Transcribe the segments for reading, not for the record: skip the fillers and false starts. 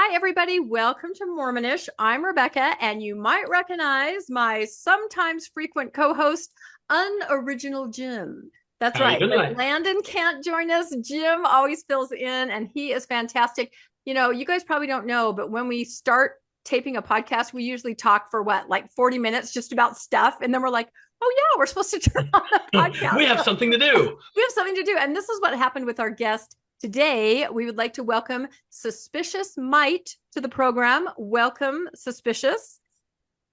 Hi, everybody. Welcome to Mormonish. I'm Rebecca, and you might recognize my sometimes frequent co-host, Unoriginal Jim. That's How are you right. doing When tonight? Landon can't join us, Jim always fills in, and he is fantastic. You know, you guys probably don't know, but when we start taping a podcast, we usually talk for like 40 minutes just about stuff. And then we're like, oh, yeah, we're supposed to turn on the We podcast. have So something to do. we have something to do. And this is what happened with our guest today. We would like to welcome Suspicious Might to the program. Welcome, Suspicious.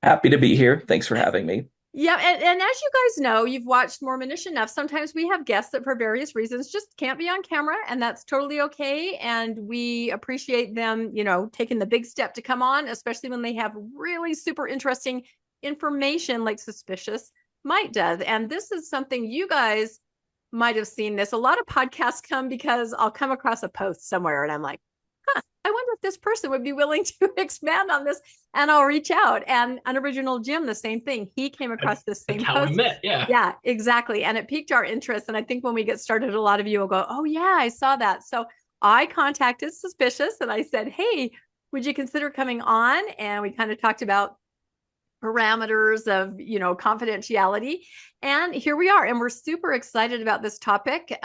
Happy to be here. Thanks for having me. Yeah, and as you guys know, you've watched Mormonish enough. Sometimes we have guests that for various reasons just can't be on camera, and that's totally okay. And we appreciate them, taking the big step to come on, especially when they have really super interesting information like Suspicious Might does. And this is something you guys might have seen this. A lot of podcasts come because I'll come across a post somewhere and I'm like, I wonder if this person would be willing to expand on this, and I'll reach out. And Unoriginal Jim, the same thing. He came across this same That's how post. we met. Yeah. Yeah, exactly. And it piqued our interest. And I think when we get started, a lot of you will go, oh, yeah, I saw that. So I contacted Suspicious and I said, hey, would you consider coming on? And we kind of talked about parameters of confidentiality, and here we are, and we're super excited about this topic.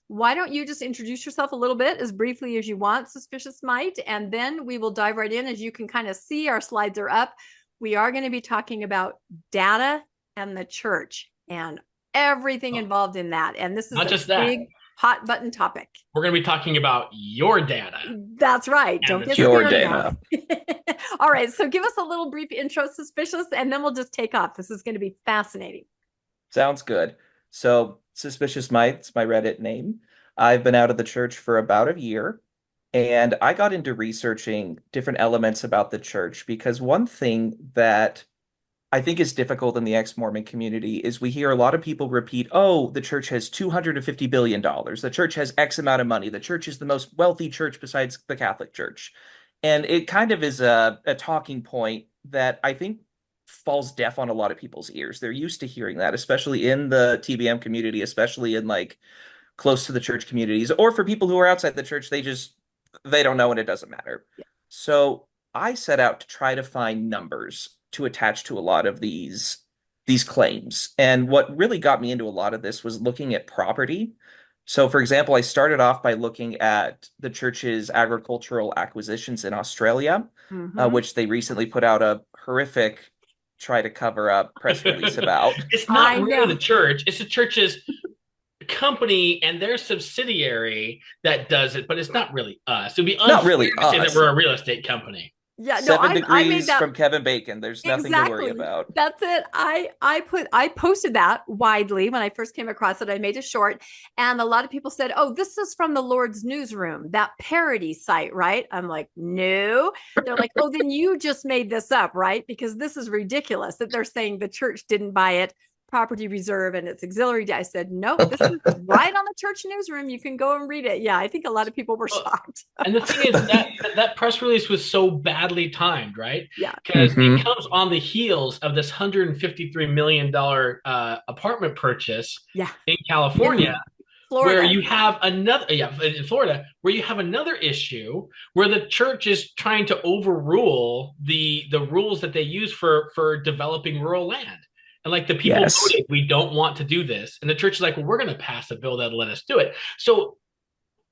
Why don't you just introduce yourself a little bit as briefly as you want, Suspicious Might, and then we will dive right in. As you can kind of see, our slides are up. We are going to be talking about data and the church and everything involved in that, and this is Not a just that. big hot button topic. We're going to be talking about your data. That's right. Don't get your scared data. now. All right. So give us a little brief intro, Suspicious, and then we'll just take off. This is going to be fascinating. Sounds good. So, Suspicious Might's my Reddit name. I've been out of the church for about a year, and I got into researching different elements about the church because one thing that I think is difficult in the ex-Mormon community is we hear a lot of people repeat, oh, the church has $250 billion. The church has X amount of money. The church is the most wealthy church besides the Catholic Church. And it kind of is a talking point that I think falls deaf on a lot of people's ears. They're used to hearing that, especially in the TBM community, especially in like close to the church communities, or for people who are outside the church, they don't know and it doesn't matter. Yeah. So I set out to try to find numbers to attach to a lot of these claims. And what really got me into a lot of this was looking at property. So, for example, I started off by looking at the church's agricultural acquisitions in Australia, which they recently put out a horrific try to cover up press release about. It's not really the church. It's the church's company and their subsidiary that does it, but it's not really us. It would be not really to say that we're a real estate company. Yeah, no, 7 I made degrees that from Kevin Bacon. There's nothing to worry about. That's it. I posted that widely when I first came across it. I made a short, and a lot of people said, "Oh, this is from the Lord's Newsroom, that parody site, right?" I'm like, "No." They're like, "Oh, then you just made this up, right? Because this is ridiculous that they're saying the church didn't buy it, property reserve, and it's auxiliary." I said, "Nope, this is right on the church newsroom. You can go and read it." Yeah, I think a lot of people were shocked. And the thing is that press release was so badly timed, right? Yeah, because it comes on the heels of this $153 million apartment purchase in California. Florida. Where you have another, in Florida, where you have another issue where the church is trying to overrule the rules that they use for developing rural land. And like the people voted, we don't want to do this. And the church is like, well, we're going to pass a bill that'll let us do it. So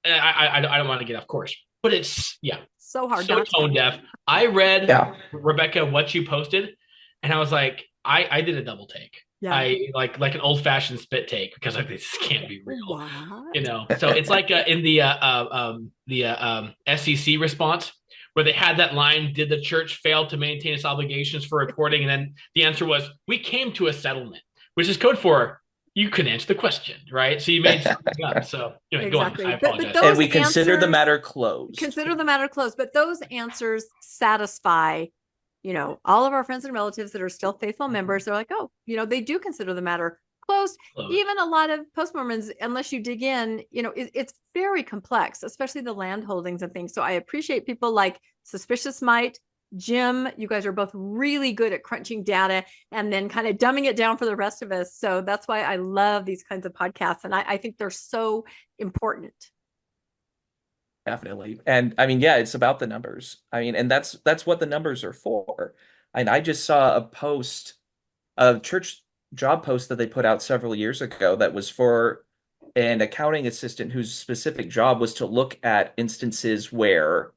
I don't want to get off course, but it's, so hard. So tone deaf. I read, Rebecca, what you posted, and I was like, I did a double take. Yeah. I like an old fashioned spit take because like this can't be real. What? So it's like in the SEC response where they had that line, did the church fail to maintain its obligations for reporting? And then the answer was, we came to a settlement, which is code for you can answer the question, right? So you made something up. So anyway, exactly. Go on. I apologize. And we consider the matter closed. Consider the matter closed. But those answers satisfy, all of our friends and relatives that are still faithful members. They're like, oh, they do consider the matter closed. Even a lot of post-Mormons, unless you dig in, it's very complex, especially the land holdings and things. So I appreciate people like Suspicious Might, Jim. You guys are both really good at crunching data and then kind of dumbing it down for the rest of us. So that's why I love these kinds of podcasts. And I think they're so important. Definitely. And I mean, yeah, it's about the numbers. I mean, and that's what the numbers are for. And I just saw a church job post that they put out several years ago that was for an accounting assistant whose specific job was to look at instances where,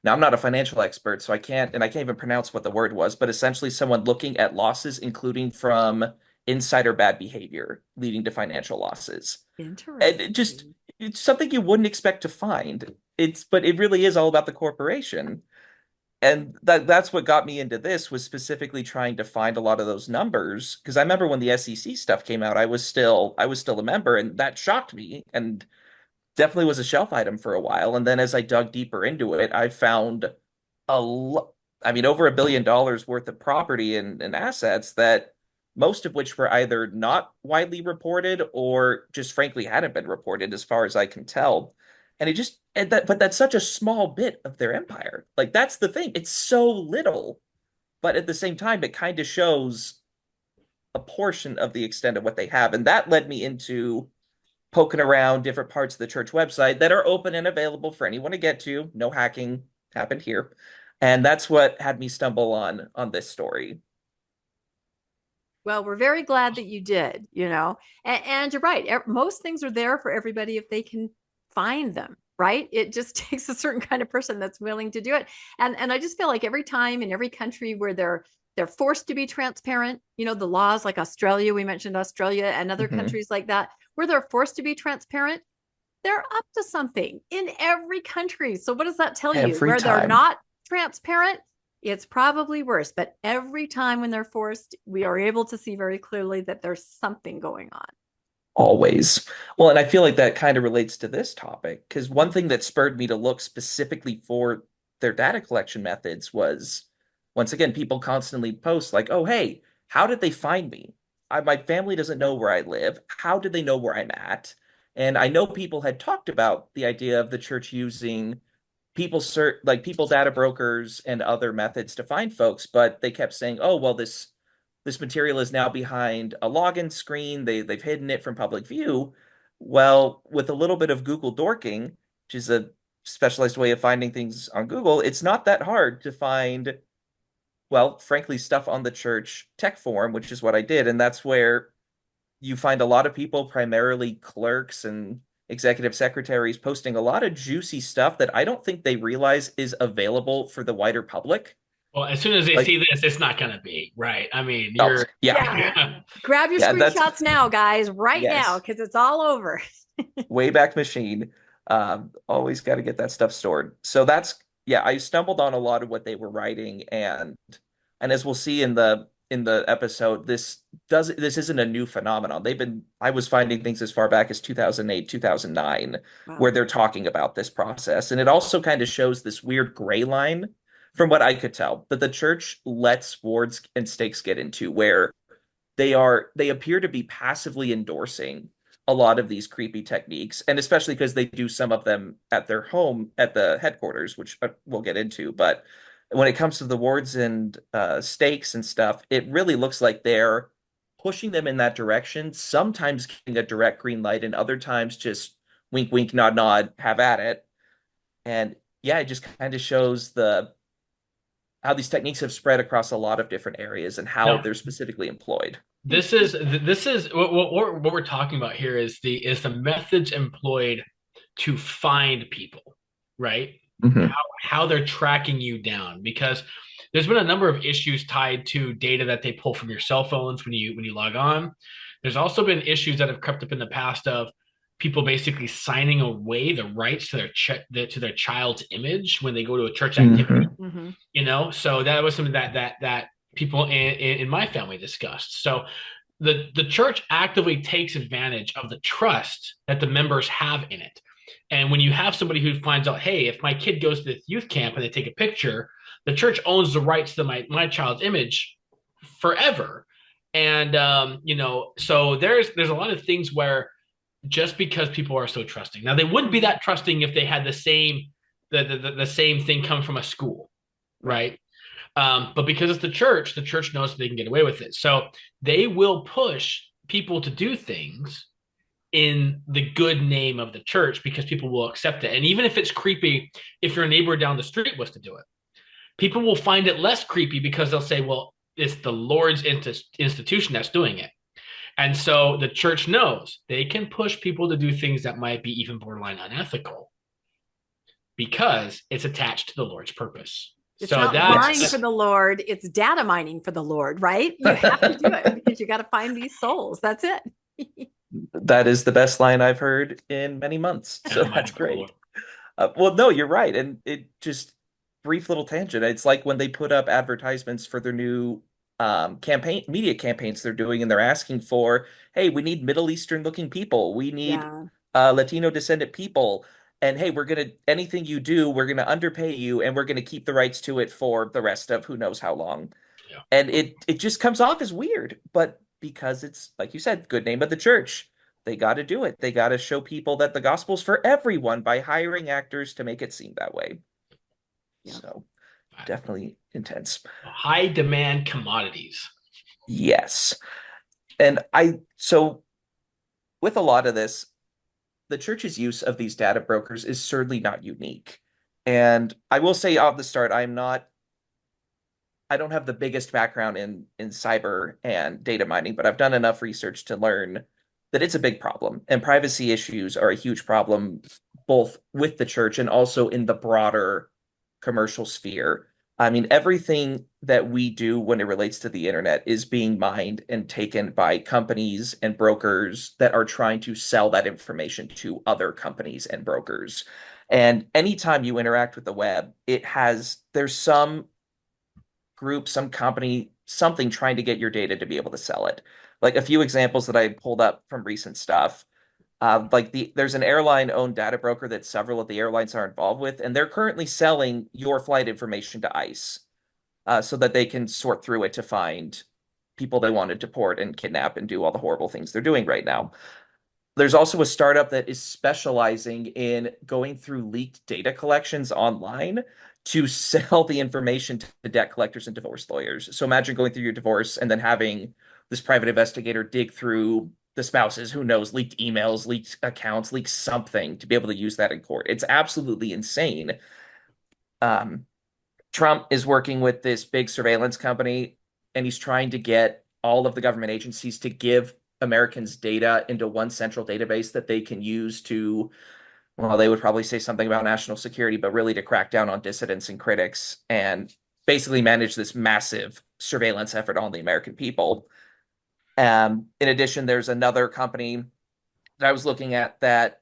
now I'm not a financial expert, so I can't even pronounce what the word was, but essentially someone looking at losses, including from insider bad behavior leading to financial losses. And Interesting. it's something you wouldn't expect to find. But it really is all about the corporation. And that's what got me into this, was specifically trying to find a lot of those numbers. Because I remember when the SEC stuff came out, I was still a member, and that shocked me and definitely was a shelf item for a while. And then as I dug deeper into it, I found I mean, over $1 billion worth of property and assets that most of which were either not widely reported or just frankly hadn't been reported as far as I can tell. And it just, and that, but that's such a small bit of their empire. Like, that's the thing. It's so little, but at the same time, it kind of shows a portion of the extent of what they have. And that led me into poking around different parts of the church website that are open and available for anyone to get to. No hacking happened here. And that's what had me stumble on this story. Well, we're very glad that you did, and you're right. Most things are there for everybody if they can find them, right? It just takes a certain kind of person that's willing to do it. And I just feel like every time in every country where they're forced to be transparent, the laws like Australia, we mentioned Australia and other countries like that, where they're forced to be transparent, they're up to something in every country. So what does that tell you? Where they're not transparent, it's probably worse. But every time when they're forced, we are able to see very clearly that there's something going on. Always. Well, and I feel like that kind of relates to this topic, because one thing that spurred me to look specifically for their data collection methods was, once again, people constantly post like, oh, hey, how did they find me? My family doesn't know where I live. How did they know where I'm at? And I know people had talked about the idea of the church using people data brokers and other methods to find folks, but they kept saying, oh, well, this material is now behind a login screen. They've hidden it from public view. Well, with a little bit of Google dorking, which is a specialized way of finding things on Google, it's not that hard to find, well, frankly, stuff on the church tech forum, which is what I did. And that's where you find a lot of people, primarily clerks and executive secretaries, posting a lot of juicy stuff that I don't think they realize is available for the wider public. Well, as soon as they see this, it's not going to be, right? I mean, you're... Yeah. Grab your screenshots now, guys, now, because it's all over. Wayback Machine. Always got to get that stuff stored. So I stumbled on a lot of what they were writing, and as we'll see in the episode, this isn't a new phenomenon. I was finding things as far back as 2008, 2009, where they're talking about this process. And it also kind of shows this weird gray line, from what I could tell, that the church lets wards and stakes get into, where they appear to be passively endorsing a lot of these creepy techniques, and especially because they do some of them at their home at the headquarters, which we'll get into. But when it comes to the wards and stakes and stuff, it really looks like they're pushing them in that direction, sometimes getting a direct green light, and other times just wink, wink, nod, nod, have at it. And yeah, it just kind of shows how these techniques have spread across a lot of different areas and how they're specifically employed. This is what we're talking about here is the methods employed to find people, right? Mm-hmm. How they're tracking you down, because there's been a number of issues tied to data that they pull from your cell phones when you log on. There's also been issues that have crept up in the past of people basically signing away the rights to their child's image when they go to a church activity. Mm-hmm. So that was something that people in my family discussed. So the church actively takes advantage of the trust that the members have in it. And when you have somebody who finds out, hey, if my kid goes to this youth camp and they take a picture, the church owns the rights to my child's image forever. And so there's a lot of things where, just because people are so trusting. Now, they wouldn't be that trusting if they had the same thing come from a school, right? But because it's the church knows that they can get away with it. So they will push people to do things in the good name of the church because people will accept it. And even if it's creepy, if your neighbor down the street was to do it, people will find it less creepy because they'll say, well, it's the Lord's institution that's doing it. And so the church knows they can push people to do things that might be even borderline unethical because it's attached to the Lord's purpose. It's not mining for the Lord, it's data mining for the Lord, right? You have to do it because you got to find these souls. That's it. That is the best line I've heard in many months. So that's great. Well, no, you're right. And it just brief little tangent. It's like when they put up advertisements for their new media campaigns they're doing, and they're asking for, hey, we need Middle Eastern looking people. We need Latino descendant people. And hey, anything you do, we're going to underpay you, and we're going to keep the rights to it for the rest of who knows how long. Yeah. And it just comes off as weird, but because it's, like you said, good name of the church, they got to do it. They got to show people that the gospel's for everyone by hiring actors to make it seem that way. Yeah. So definitely intense. High demand commodities. Yes. And so with a lot of this, the church's use of these data brokers is certainly not unique. And I will say off the start, I don't have the biggest background in cyber and data mining, but I've done enough research to learn that it's a big problem. And privacy issues are a huge problem, both with the church and also in the broader commercial sphere. I mean, everything that we do when it relates to the internet is being mined and taken by companies and brokers that are trying to sell that information to other companies and brokers. And anytime you interact with the web, there's some group, some company, something trying to get your data to be able to sell it. Like a few examples that I pulled up from recent stuff. There's an airline-owned data broker that several of the airlines are involved with, and they're currently selling your flight information to ICE so that they can sort through it to find people they want to deport and kidnap and do all the horrible things they're doing right now. There's also a startup that is specializing in going through leaked data collections online to sell the information to debt collectors and divorce lawyers. So imagine going through your divorce and then having this private investigator dig through the spouses, who knows, leaked emails, leaked accounts, leaked something to be able to use that in court. It's absolutely insane. Trump is working with this big surveillance company, and he's trying to get all of the government agencies to give Americans data into one central database that they can use to, well, they would probably say something about national security, but really to crack down on dissidents and critics and basically manage this massive surveillance effort on the American people. In addition, there's another company that I was looking at that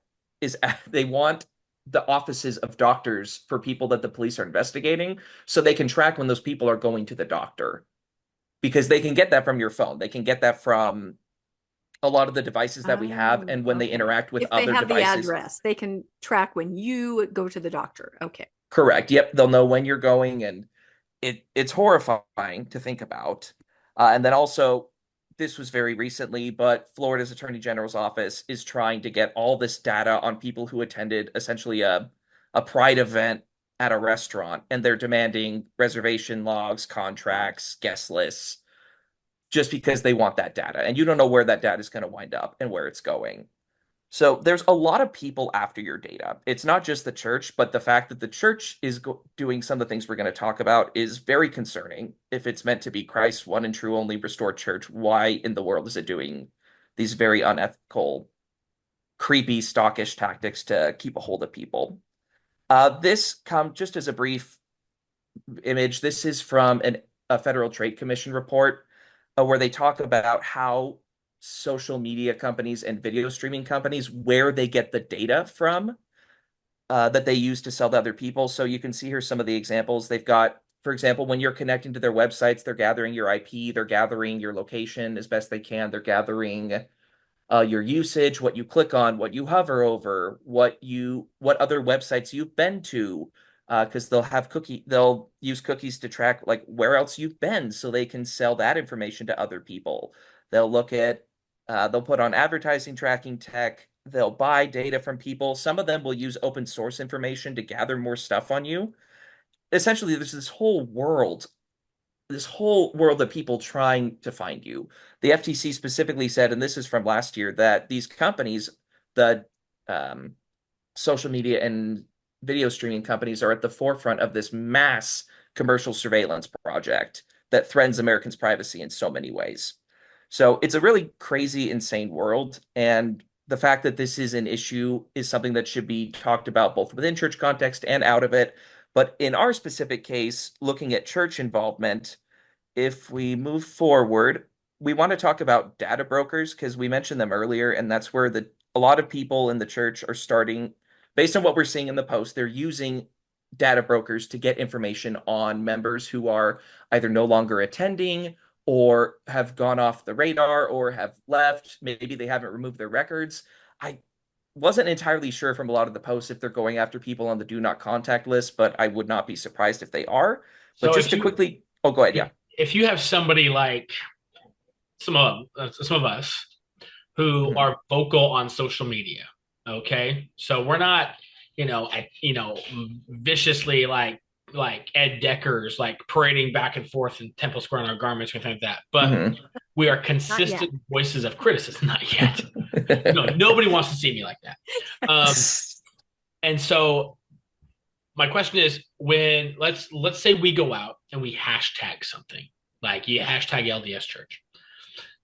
they want the offices of doctors for people that the police are investigating so they can track when those people are going to the doctor, because they can get that from your phone. They can get that from a lot of the devices that we have, and when they interact with other devices. If they have the address, they can track when you go to the doctor. Okay. Correct. Yep. They'll know when you're going, and it's horrifying to think about. And then also, this was very recently, but Florida's Attorney General's office is trying to get all this data on people who attended essentially a pride event at a restaurant, and they're demanding reservation logs, contracts, guest lists, just because they want that data. And you don't know where that data is going to wind up and where it's going. So there's a lot of people after your data. It's not just the church, but the fact that the church is doing some of the things we're going to talk about is very concerning. If it's meant to be Christ's one and true only restored church, why in the world is it doing these very unethical, creepy, stalkish tactics to keep a hold of people? This comes just as a brief image. This is from a Federal Trade Commission report where they talk about how social media companies and video streaming companies, where they get the data from that they use to sell to other people. So you can see here some of the examples. They've got, for example, when you're connecting to their websites, they're gathering your IP, they're gathering your location as best they can. They're gathering your usage, what you click on, what you hover over, what other websites you've been to, because they'll use cookies to track like where else you've been, so they can sell that information to other people. They'll look at they'll put on advertising tracking tech. They'll buy data from people. Some of them will use open source information to gather more stuff on you. Essentially, there's this whole world of people trying to find you. The FTC specifically said, and this is from last year, that these companies the social media and video streaming companies are at the forefront of this mass commercial surveillance project that threatens Americans' privacy in so many ways. So it's a really crazy, insane world. And the fact that this is an issue is something that should be talked about both within church context and out of it. But in our specific case, looking at church involvement, if we move forward, we want to talk about data brokers because we mentioned them earlier, and that's where a lot of people in the church are starting, based on what we're seeing in the post, they're using data brokers to get information on members who are either no longer attending or have gone off the radar or have left. Maybe they haven't removed their records. I wasn't entirely sure from a lot of the posts if they're going after people on the do not contact list, but I would not be surprised if they are. But So just to quickly, oh, go ahead. Yeah. If you have somebody like some of us who are vocal on social media, okay, so we're not, viciously like Ed Decker's like parading back and forth in Temple Square in our garments or anything like that, but we are consistent voices of criticism. Not yet. No, nobody wants to see me like that. And so my question is, when let's say we go out and we hashtag something, like you hashtag LDS Church,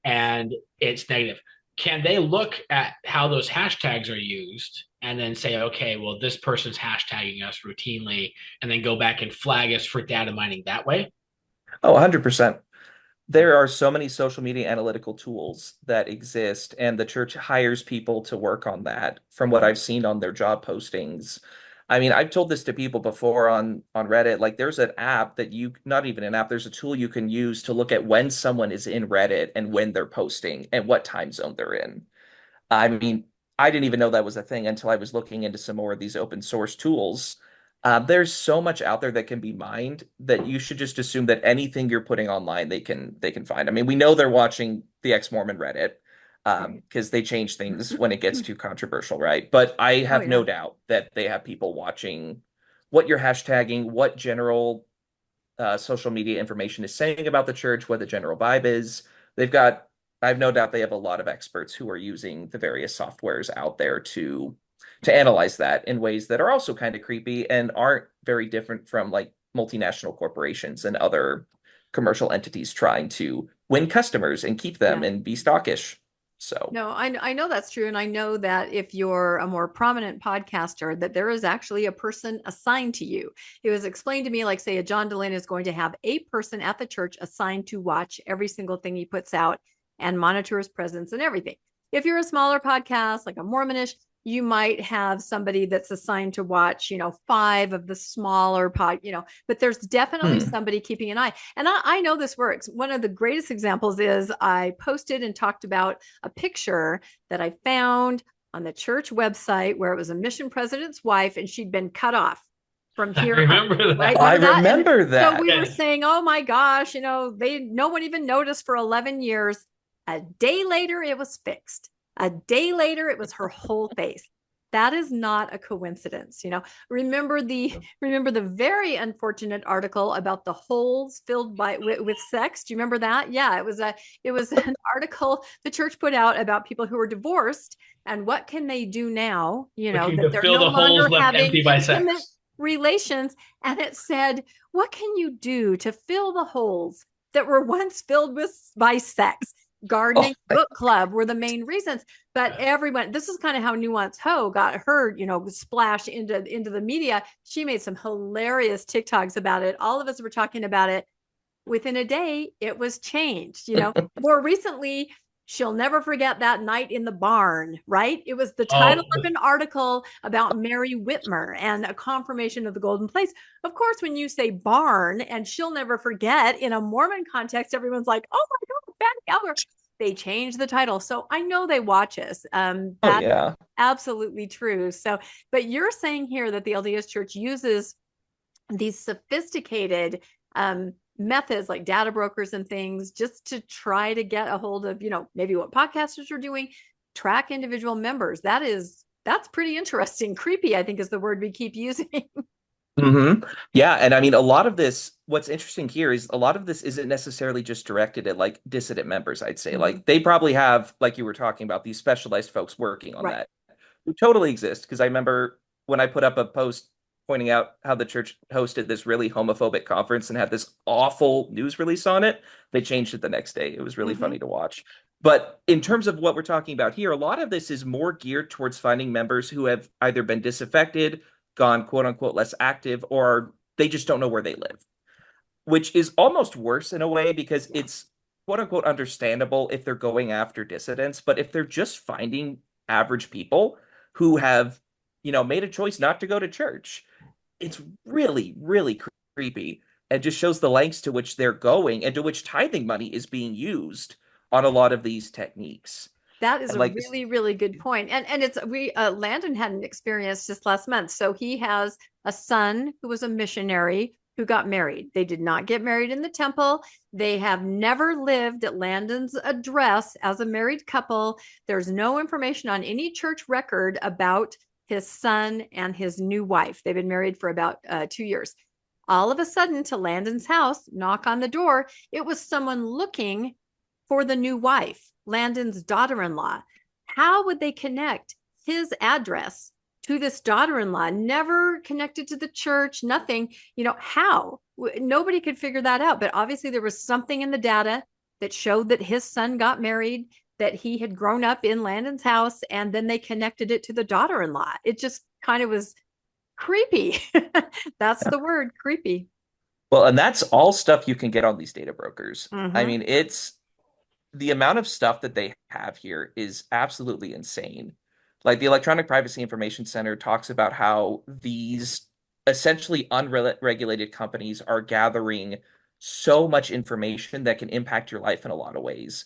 and it's negative. Can they look at how those hashtags are used and then say, okay, well, this person's hashtagging us routinely, and then go back and flag us for data mining that way? Oh, 100%. There are so many social media analytical tools that exist, and the church hires people to work on that from what I've seen on their job postings. I mean, I've told this to people before on Reddit, like there's an app that not even an app, there's a tool you can use to look at when someone is in Reddit and when they're posting and what time zone they're in. I mean, I didn't even know that was a thing until I was looking into some more of these open source tools. There's so much out there that can be mined that you should just assume that anything you're putting online, they can find. I mean, we know they're watching the ex-Mormon Reddit, because they change things when it gets too controversial, right? But I have no doubt that they have people watching what you're hashtagging, what general social media information is saying about the church, what the general vibe is. I have no doubt they have a lot of experts who are using the various softwares out there to analyze that in ways that are also kind of creepy and aren't very different from like multinational corporations and other commercial entities trying to win customers and keep them and be stockish. So no, I know that's true. And I know that if you're a more prominent podcaster, that there is actually a person assigned to you. It was explained to me, like say a John Delaney is going to have a person at the church assigned to watch every single thing he puts out and monitor his presence and everything. If you're a smaller podcast, like a Mormonish, you might have somebody that's assigned to watch, 5 of the smaller but there's definitely somebody keeping an eye. And I know this works. One of the greatest examples is I posted and talked about a picture that I found on the church website where it was a mission president's wife and she'd been cut off from here. I remember that. Right? I remember that. So we were saying, oh my gosh, no one even noticed for 11 years. A day later, it was fixed. A day later, it was her whole face. That is not a coincidence. Remember the very unfortunate article about the holes filled with sex. Do you remember that? Yeah, it was an article the church put out about people who were divorced and what can they do now? That they're no longer having intimate relations. And it said, what can you do to fill the holes that were once filled by sex? Gardening, book club were the main reasons, but everyone, this is kind of how Nuance Ho got her, splashed into the media. She made some hilarious TikToks about it. All of us were talking about it. Within a day, it was changed. More recently, she'll never forget that night in the barn, right? It was the title of an article about Mary Whitmer and a confirmation of the golden place. Of course, when you say barn and she'll never forget in a Mormon context, everyone's like, oh my God, bad Albert. They changed the title. So I know they watch us. That's absolutely true. So, but you're saying here that the LDS Church uses these sophisticated methods like data brokers and things just to try to get a hold of, maybe what podcasters are doing, track individual members. That's pretty interesting. Creepy, I think, is the word we keep using. Yeah. And I mean, a lot of this, what's interesting here is a lot of this isn't necessarily just directed at like dissident members, I'd say. Like they probably have, like you were talking about, these specialized folks working on that. totally exist, because I remember when I put up a post pointing out how the church hosted this really homophobic conference and had this awful news release on it. They changed it the next day. It was really funny to watch. But in terms of what we're talking about here, a lot of this is more geared towards finding members who have either been disaffected, gone quote unquote less active, or they just don't know where they live, which is almost worse in a way, because it's quote unquote understandable if they're going after dissidents. But if they're just finding average people who have, made a choice not to go to church, it's really, really creepy, and just shows the lengths to which they're going and to which tithing money is being used on a lot of these techniques. That is a really, really good point. And it's Landon had an experience just last month. So he has a son who was a missionary who got married. They did not get married in the temple. They have never lived at Landon's address as a married couple. There's no information on any church record about his son and his new wife. They've been married for about 2 years. All of a sudden, to Landon's house, knock on the door, it was someone looking for the new wife, Landon's daughter-in-law. How would they connect his address to this daughter-in-law? Never connected to the church, nothing. How? Nobody could figure that out. But obviously there was something in the data that showed that his son got married, that he had grown up in Landon's house, and then they connected it to the daughter-in-law. It just kind of was creepy. That's the word, creepy. Well, and that's all stuff you can get on these data brokers. I mean, it's the amount of stuff that they have here is absolutely insane. Like the Electronic Privacy Information Center talks about how these essentially unregulated companies are gathering so much information that can impact your life in a lot of ways.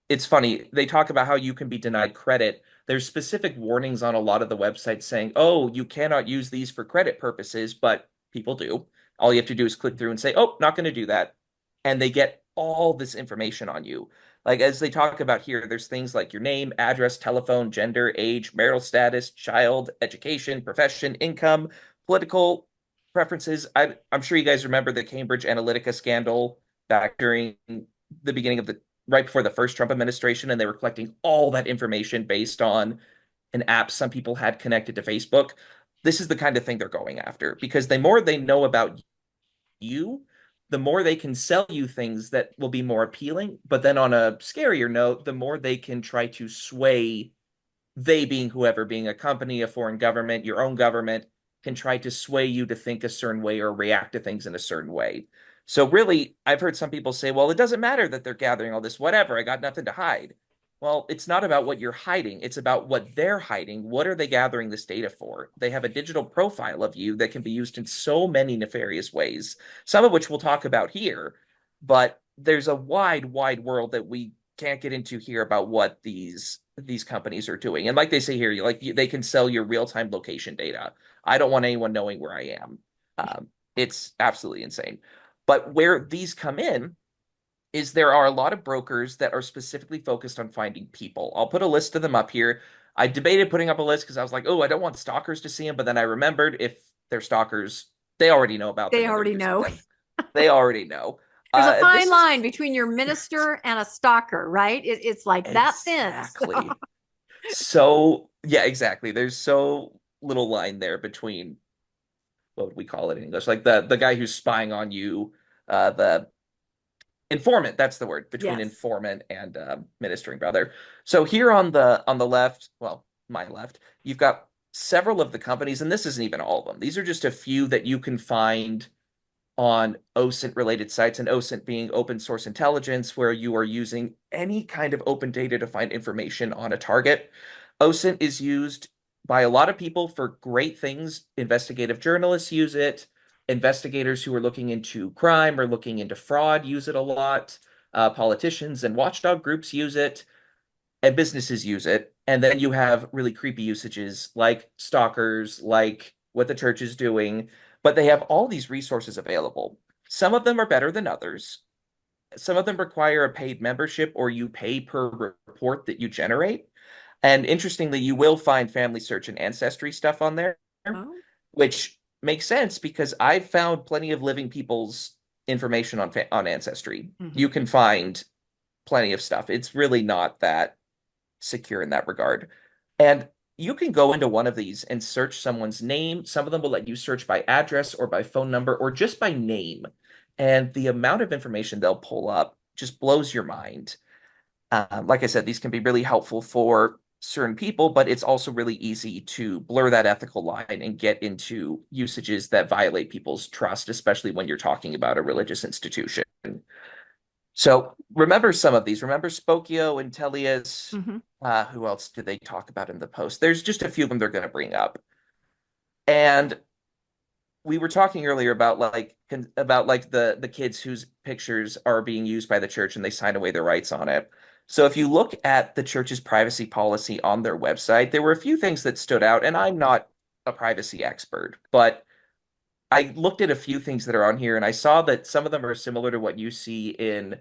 It's funny. They talk about how you can be denied credit. There's specific warnings on a lot of the websites saying, oh, you cannot use these for credit purposes, but people do. All you have to do is click through and say, oh, not going to do that. And they get all this information on you. Like, as they talk about here, there's things like your name, address, telephone, gender, age, marital status, child, education, profession, income, political preferences. I'm sure you guys remember the Cambridge Analytica scandal back during the beginning of right before the first Trump administration, and they were collecting all that information based on an app some people had connected to Facebook. This is the kind of thing they're going after, because the more they know about you, the more they can sell you things that will be more appealing. But then on a scarier note, the more they can try to sway, they being whoever, being a company, a foreign government, your own government, can try to sway you to think a certain way or react to things in a certain way. So really, I've heard some people say, well, it doesn't matter that they're gathering all this, whatever, I got nothing to hide. Well, it's not about what you're hiding. It's about what they're hiding. What are they gathering this data for? They have a digital profile of you that can be used in so many nefarious ways, some of which we'll talk about here. But there's a wide, wide world that we can't get into here about what these companies are doing. And like they say here, they can sell your real-time location data. I don't want anyone knowing where I am. It's absolutely insane. But where these come in is there are a lot of brokers that are specifically focused on finding people. I'll put a list of them up here. I debated putting up a list because I was like, oh, I don't want stalkers to see them. But then I remembered, if they're stalkers, they already know about them. They already know. They already know. There's a fine line between your minister and a stalker, right? It's like that thin. Exactly. So, yeah, exactly. There's so little line there between, what would we call it in English? Like the guy who's spying on you, the informant, that's the word, between informant and ministering brother. So here on the left, well, my left, you've got several of the companies, and this isn't even all of them. These are just a few that you can find on OSINT related sites, and OSINT being open source intelligence, where you are using any kind of open data to find information on a target. OSINT is used by a lot of people for great things. Investigative journalists use it. Investigators who are looking into crime or looking into fraud use it a lot. Politicians and watchdog groups use it, and businesses use it. And then you have really creepy usages like stalkers, like what the church is doing, but they have all these resources available. Some of them are better than others. Some of them require a paid membership, or you pay per report that you generate. And interestingly, you will find family search and ancestry stuff on there, which makes sense because I've found plenty of living people's information on Ancestry. You can find plenty of stuff. It's really not that secure in that regard. And you can go into one of these and search someone's name. Some of them will let you search by address or by phone number or just by name. And the amount of information they'll pull up just blows your mind. Like I said, these can be really helpful for certain people, but it's also really easy to blur that ethical line and get into usages that violate people's trust, especially when you're talking about a religious institution. So remember some of these. Remember Spokio and Tellius. Who else did they talk about in the post? There's just a few of them they're going to bring up. And we were talking earlier about the kids whose pictures are being used by the church and they sign away their rights on it. So if you look at the church's privacy policy on their website, there were a few things that stood out, and I'm not a privacy expert, but I looked at a few things that are on here and I saw that some of them are similar to what you see in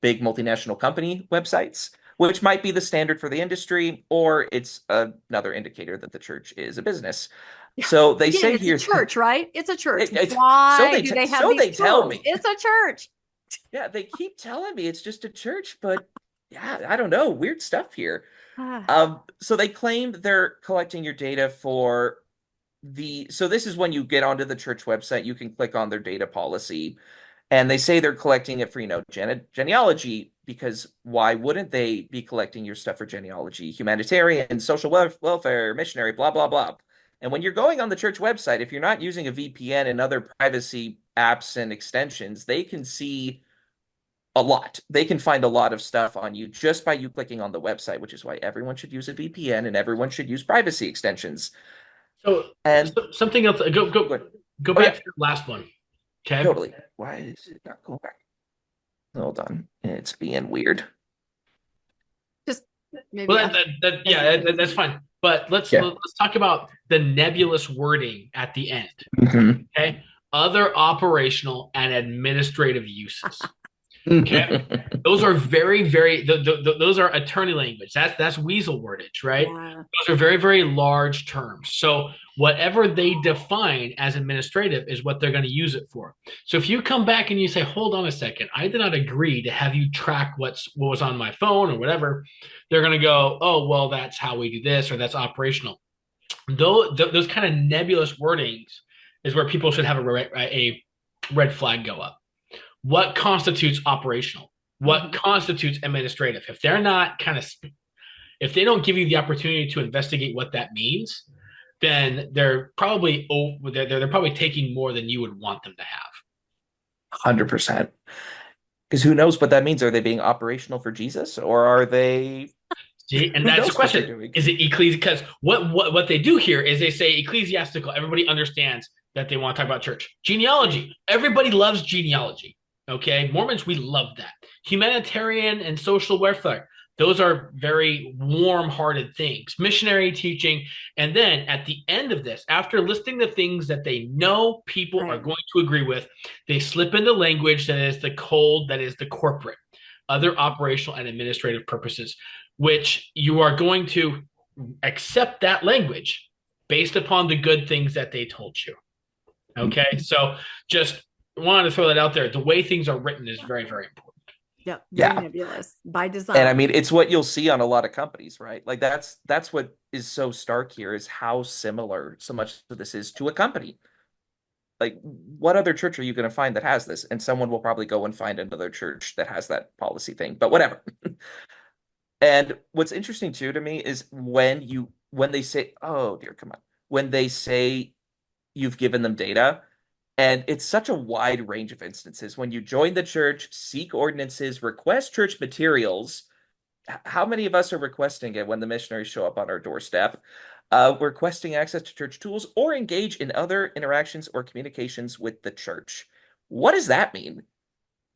big multinational company websites, which might be the standard for the industry, or it's another indicator that the church is a business. So they say it's here, a church, right? It's a church. Why do they have these tell me it's a church? Yeah, they keep telling me it's just a church, but yeah, I don't know. Weird stuff here. So they claim they're collecting your data for so this is when you get onto the church website, you can click on their data policy, and they say they're collecting it for, genealogy, because why wouldn't they be collecting your stuff for genealogy, humanitarian, social welfare, missionary, blah, blah, blah. And when you're going on the church website, if you're not using a VPN and other privacy apps and extensions, they can see a lot. They can find a lot of stuff on you just by you clicking on the website, which is why everyone should use a VPN and everyone should use privacy extensions. Something else. Go back to the last one. Okay. Totally. Why is it not going back? Hold on. It's being weird. Just maybe. Well, that's fine. But let's talk about the nebulous wording at the end. Okay. Other operational and administrative uses. Okay, those are very, very. Those are attorney language. That's weasel wordage, right? Yeah. Those are very, very large terms. So whatever they define as administrative is what they're going to use it for. So if you come back and you say, "Hold on a second, I did not agree to have you track what was on my phone or whatever," they're going to go, "Oh, well, that's how we do this, or that's operational." Those kind of nebulous wordings is where people should have a red flag go up. What constitutes operational? What constitutes administrative? If they're not if they don't give you the opportunity to investigate what that means, then they're probably taking more than you would want them to have. 100%. Because who knows what that means? Are they being operational for Jesus, or are they? See, and that's the question. Is it because what they do here is they say ecclesiastical. Everybody understands that they want to talk about church. Genealogy. Everybody loves genealogy. Okay, Mormons, we love that. Humanitarian and social welfare, those are very warm-hearted things. Missionary teaching, and then at the end of this, after listing the things that they know people are going to agree with, they slip into language that is the corporate, other operational and administrative purposes, which you are going to accept that language based upon the good things that they told you. Okay, so just wanted to throw that out there. The way things are written is very, very important. Very nebulous by design. And I mean, it's what you'll see on a lot of companies, right? Like that's what is so stark here, is how similar so much of this is to a company. Like, what other church are you going to find that has this? And someone will probably go and find another church that has that policy thing, but whatever. And what's interesting too to me is when they say, oh dear, come on, when they say you've given them data. And it's such a wide range of instances. When you join the church, seek ordinances, request church materials. How many of us are requesting it when the missionaries show up on our doorstep? Requesting access to church tools, or engage in other interactions or communications with the church. What does that mean?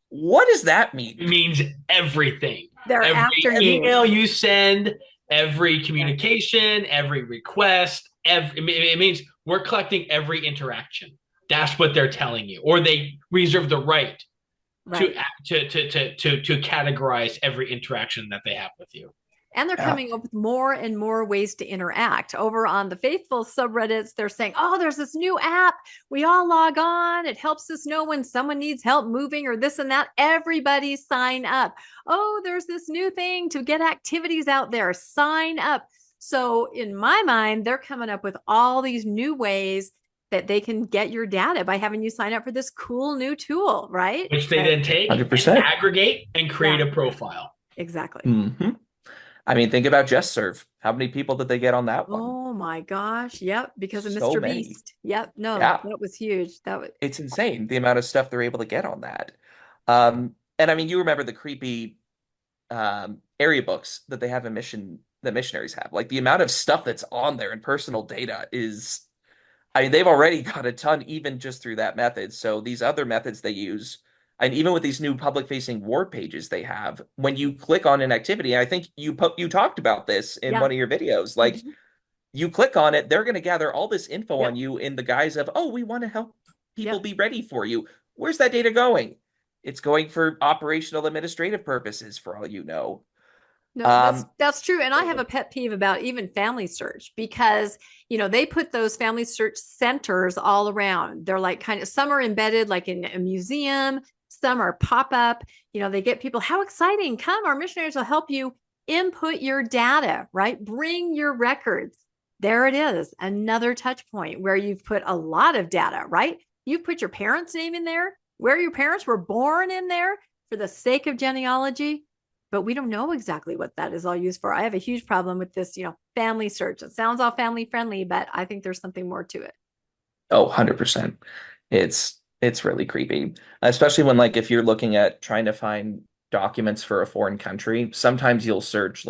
What does that mean? It means everything. Every email you send, every communication, every request. It means we're collecting every interaction. That's what they're telling you, or they reserve the right. to categorize every interaction that they have with you. And they're coming up with more and more ways to interact. Over on the faithful subreddits, they're saying, oh, there's this new app. We all log on. It helps us know when someone needs help moving or this and that. Everybody sign up. Oh, there's this new thing to get activities out there. Sign up. So in my mind, they're coming up with all these new ways that they can get your data by having you sign up for this cool new tool, right? Which they then take 100%. And aggregate and create a profile. Exactly. Mm-hmm. I mean, think about JustServe. How many people did they get on that one? Oh my gosh. Yep. Because of Mr. many. Beast. Yep. No, that was huge. It's insane the amount of stuff they're able to get on that. And I mean, you remember the creepy area books that they have that missionaries have. Like the amount of stuff that's on there and personal data is, I mean, they've already got a ton even just through that method. So these other methods they use, and even with these new public-facing war pages they have, when you click on an activity, I think you talked about this in one of your videos, like you click on it, they're going to gather all this info on you in the guise of, oh, we want to help people be ready for you. Where's that data going? It's going for operational administrative purposes, for all you know. No, that's true. And I have a pet peeve about even Family Search because, they put those Family Search centers all around. They're like some are embedded like in a museum, some are pop-up. They get people, how exciting, come, our missionaries will help you input your data, right? Bring your records. There it is, another touch point where you've put a lot of data, right? You've put your parents' name in there, where your parents were born in there for the sake of genealogy. But we don't know exactly what that is all used for. I have a huge problem with this, Family Search. It sounds all family friendly, but I think there's something more to it. Oh, 100%. It's really creepy, especially when if you're looking at trying to find documents for a foreign country, sometimes you'll search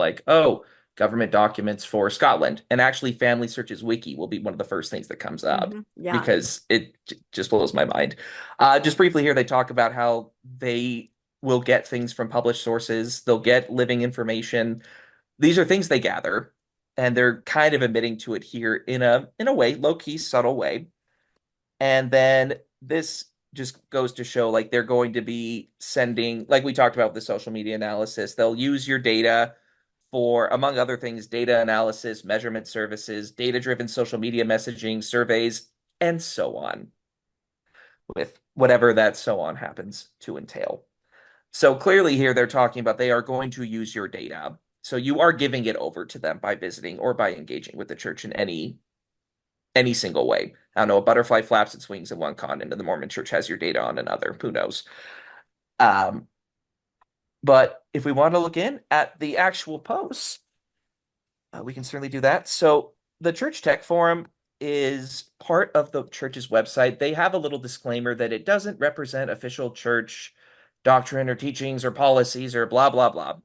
government documents for Scotland, and actually Family Search's wiki will be one of the first things that comes up because it just blows my mind. Just briefly here, they talk about how they will get things from published sources. They'll get living information. These are things they gather, and they're kind of admitting to it here in a way, low-key, subtle way. And then this just goes to show they're going to be sending, like we talked about with the social media analysis, they'll use your data for, among other things, data analysis, measurement services, data-driven social media messaging, surveys, and so on, with whatever that so on happens to entail. So clearly here they're talking about they are going to use your data. So you are giving it over to them by visiting or by engaging with the church in any single way. I don't know, a butterfly flaps its wings in one continent and the Mormon church has your data on another. Who knows? But if we want to look in at the actual posts, we can certainly do that. So the Church Tech Forum is part of the church's website. They have a little disclaimer that it doesn't represent official church doctrine or teachings or policies or blah, blah, blah.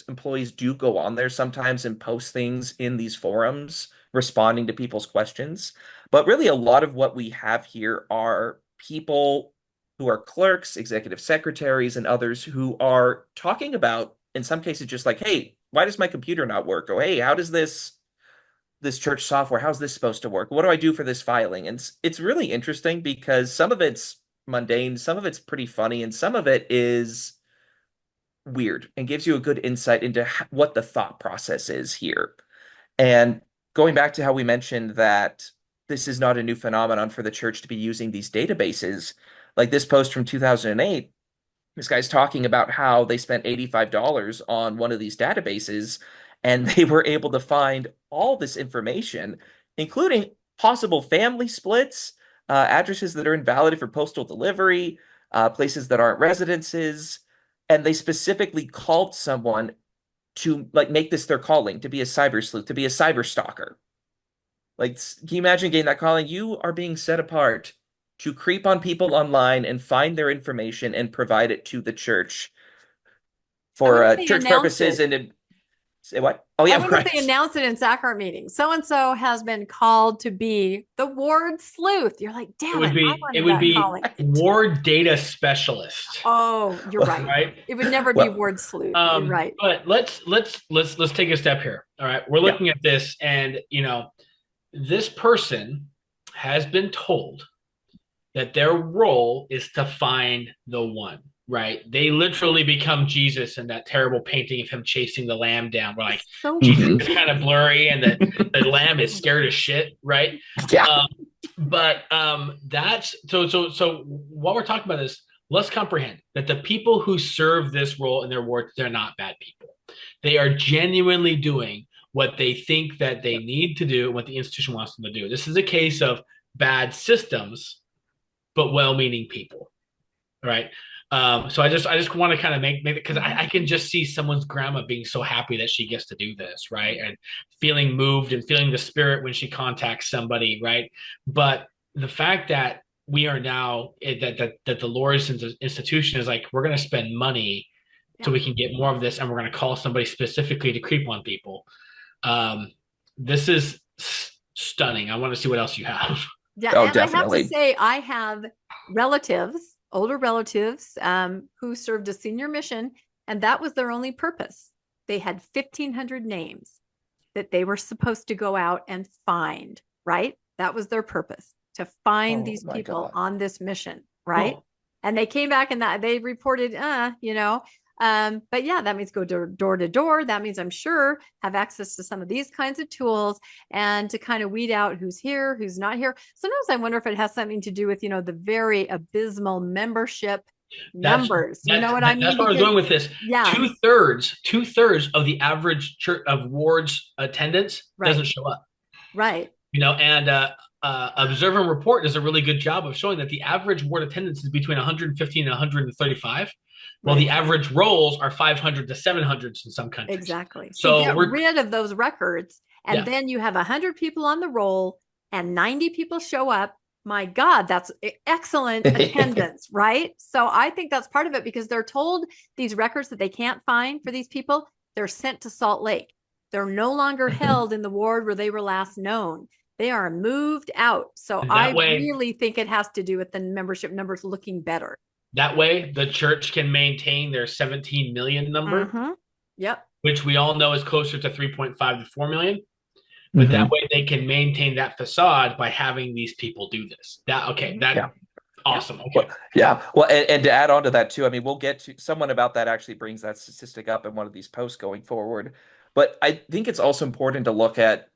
Employees do go on there sometimes and post things in these forums responding to people's questions. But really a lot of what we have here are people who are clerks, executive secretaries, and others who are talking about, in some cases, just hey, why does my computer not work? Or, hey, how does this church software, how's this supposed to work? What do I do for this filing? And it's really interesting because some of it's mundane, some of it's pretty funny, and some of it is weird and gives you a good insight into what the thought process is here. And going back to how we mentioned that this is not a new phenomenon for the church to be using these databases, like this post from 2008, this guy's talking about how they spent $85 on one of these databases and they were able to find all this information, including possible family splits, addresses that are invalid for postal delivery, places that aren't residences. And they specifically called someone to make this their calling, to be a cyber sleuth, to be a cyber stalker. Can you imagine getting that calling? You are being set apart to creep on people online and find their information and provide it to the church for church purposes. And say what? Oh yeah, I wonder if they announce it in sacrament meetings. So and so has been called to be the ward sleuth. You're like, damn it! It would be ward data specialist. Oh, you're right. Right? It would never be ward sleuth. You're right. But let's take a step here. All right, we're looking at this, and this person has been told that their role is to find the one, right? They literally become Jesus in that terrible painting of him chasing the lamb down. We're like, Jesus is kind of blurry and the lamb is scared as shit, right? Yeah. That's so what we're talking about is, let's comprehend that the people who serve this role in their work, they're not bad people. They are genuinely doing what they think that they need to do, what the institution wants them to do. This is a case of bad systems, but well-meaning people, right? So I just want to kind of make it, because I can just see someone's grandma being so happy that she gets to do this, right? And feeling moved and feeling the spirit when she contacts somebody, right? But the fact that we are now that the Lord's institution is like, we're going to spend money so we can get more of this, and we're going to call somebody specifically to creep on people. This is stunning. I want to see what else you have. Yeah, and definitely. I have to say, I have relatives, older relatives, who served a senior mission, and that was their only purpose. They had 1,500 names that they were supposed to go out and find, right? That was their purpose, to find these people on this mission, right? Oh. And they came back and they reported, but yeah, that means go door to door. That means, I'm sure, have access to some of these kinds of tools and to kind of weed out who's here, who's not here. Sometimes I wonder if it has something to do with, the very abysmal membership numbers. You know what I mean? That's what I was going with this. Yeah. Two-thirds of the average church of ward's attendance doesn't show up. Right. And Observe and Report does a really good job of showing that the average ward attendance is between 115 and 135. Well, the average rolls are 500 to 700 in some countries. Exactly. So get rid of those records, and then you have 100 people on the roll and 90 people show up. My God, that's excellent attendance, right? So I think that's part of it, because they're told these records that they can't find for these people, they're sent to Salt Lake. They're no longer held in the ward where they were last known. They are moved out. So I really think it has to do with the membership numbers looking better. That way, the church can maintain their 17 million number, Yep, which we all know is closer to 3.5 to 4 million. But that way, they can maintain that facade by having these people do this. Awesome. Okay. Well, and to add on to that too, I mean, we'll get to someone about that actually brings that statistic up in one of these posts going forward. But I think it's also important to look at,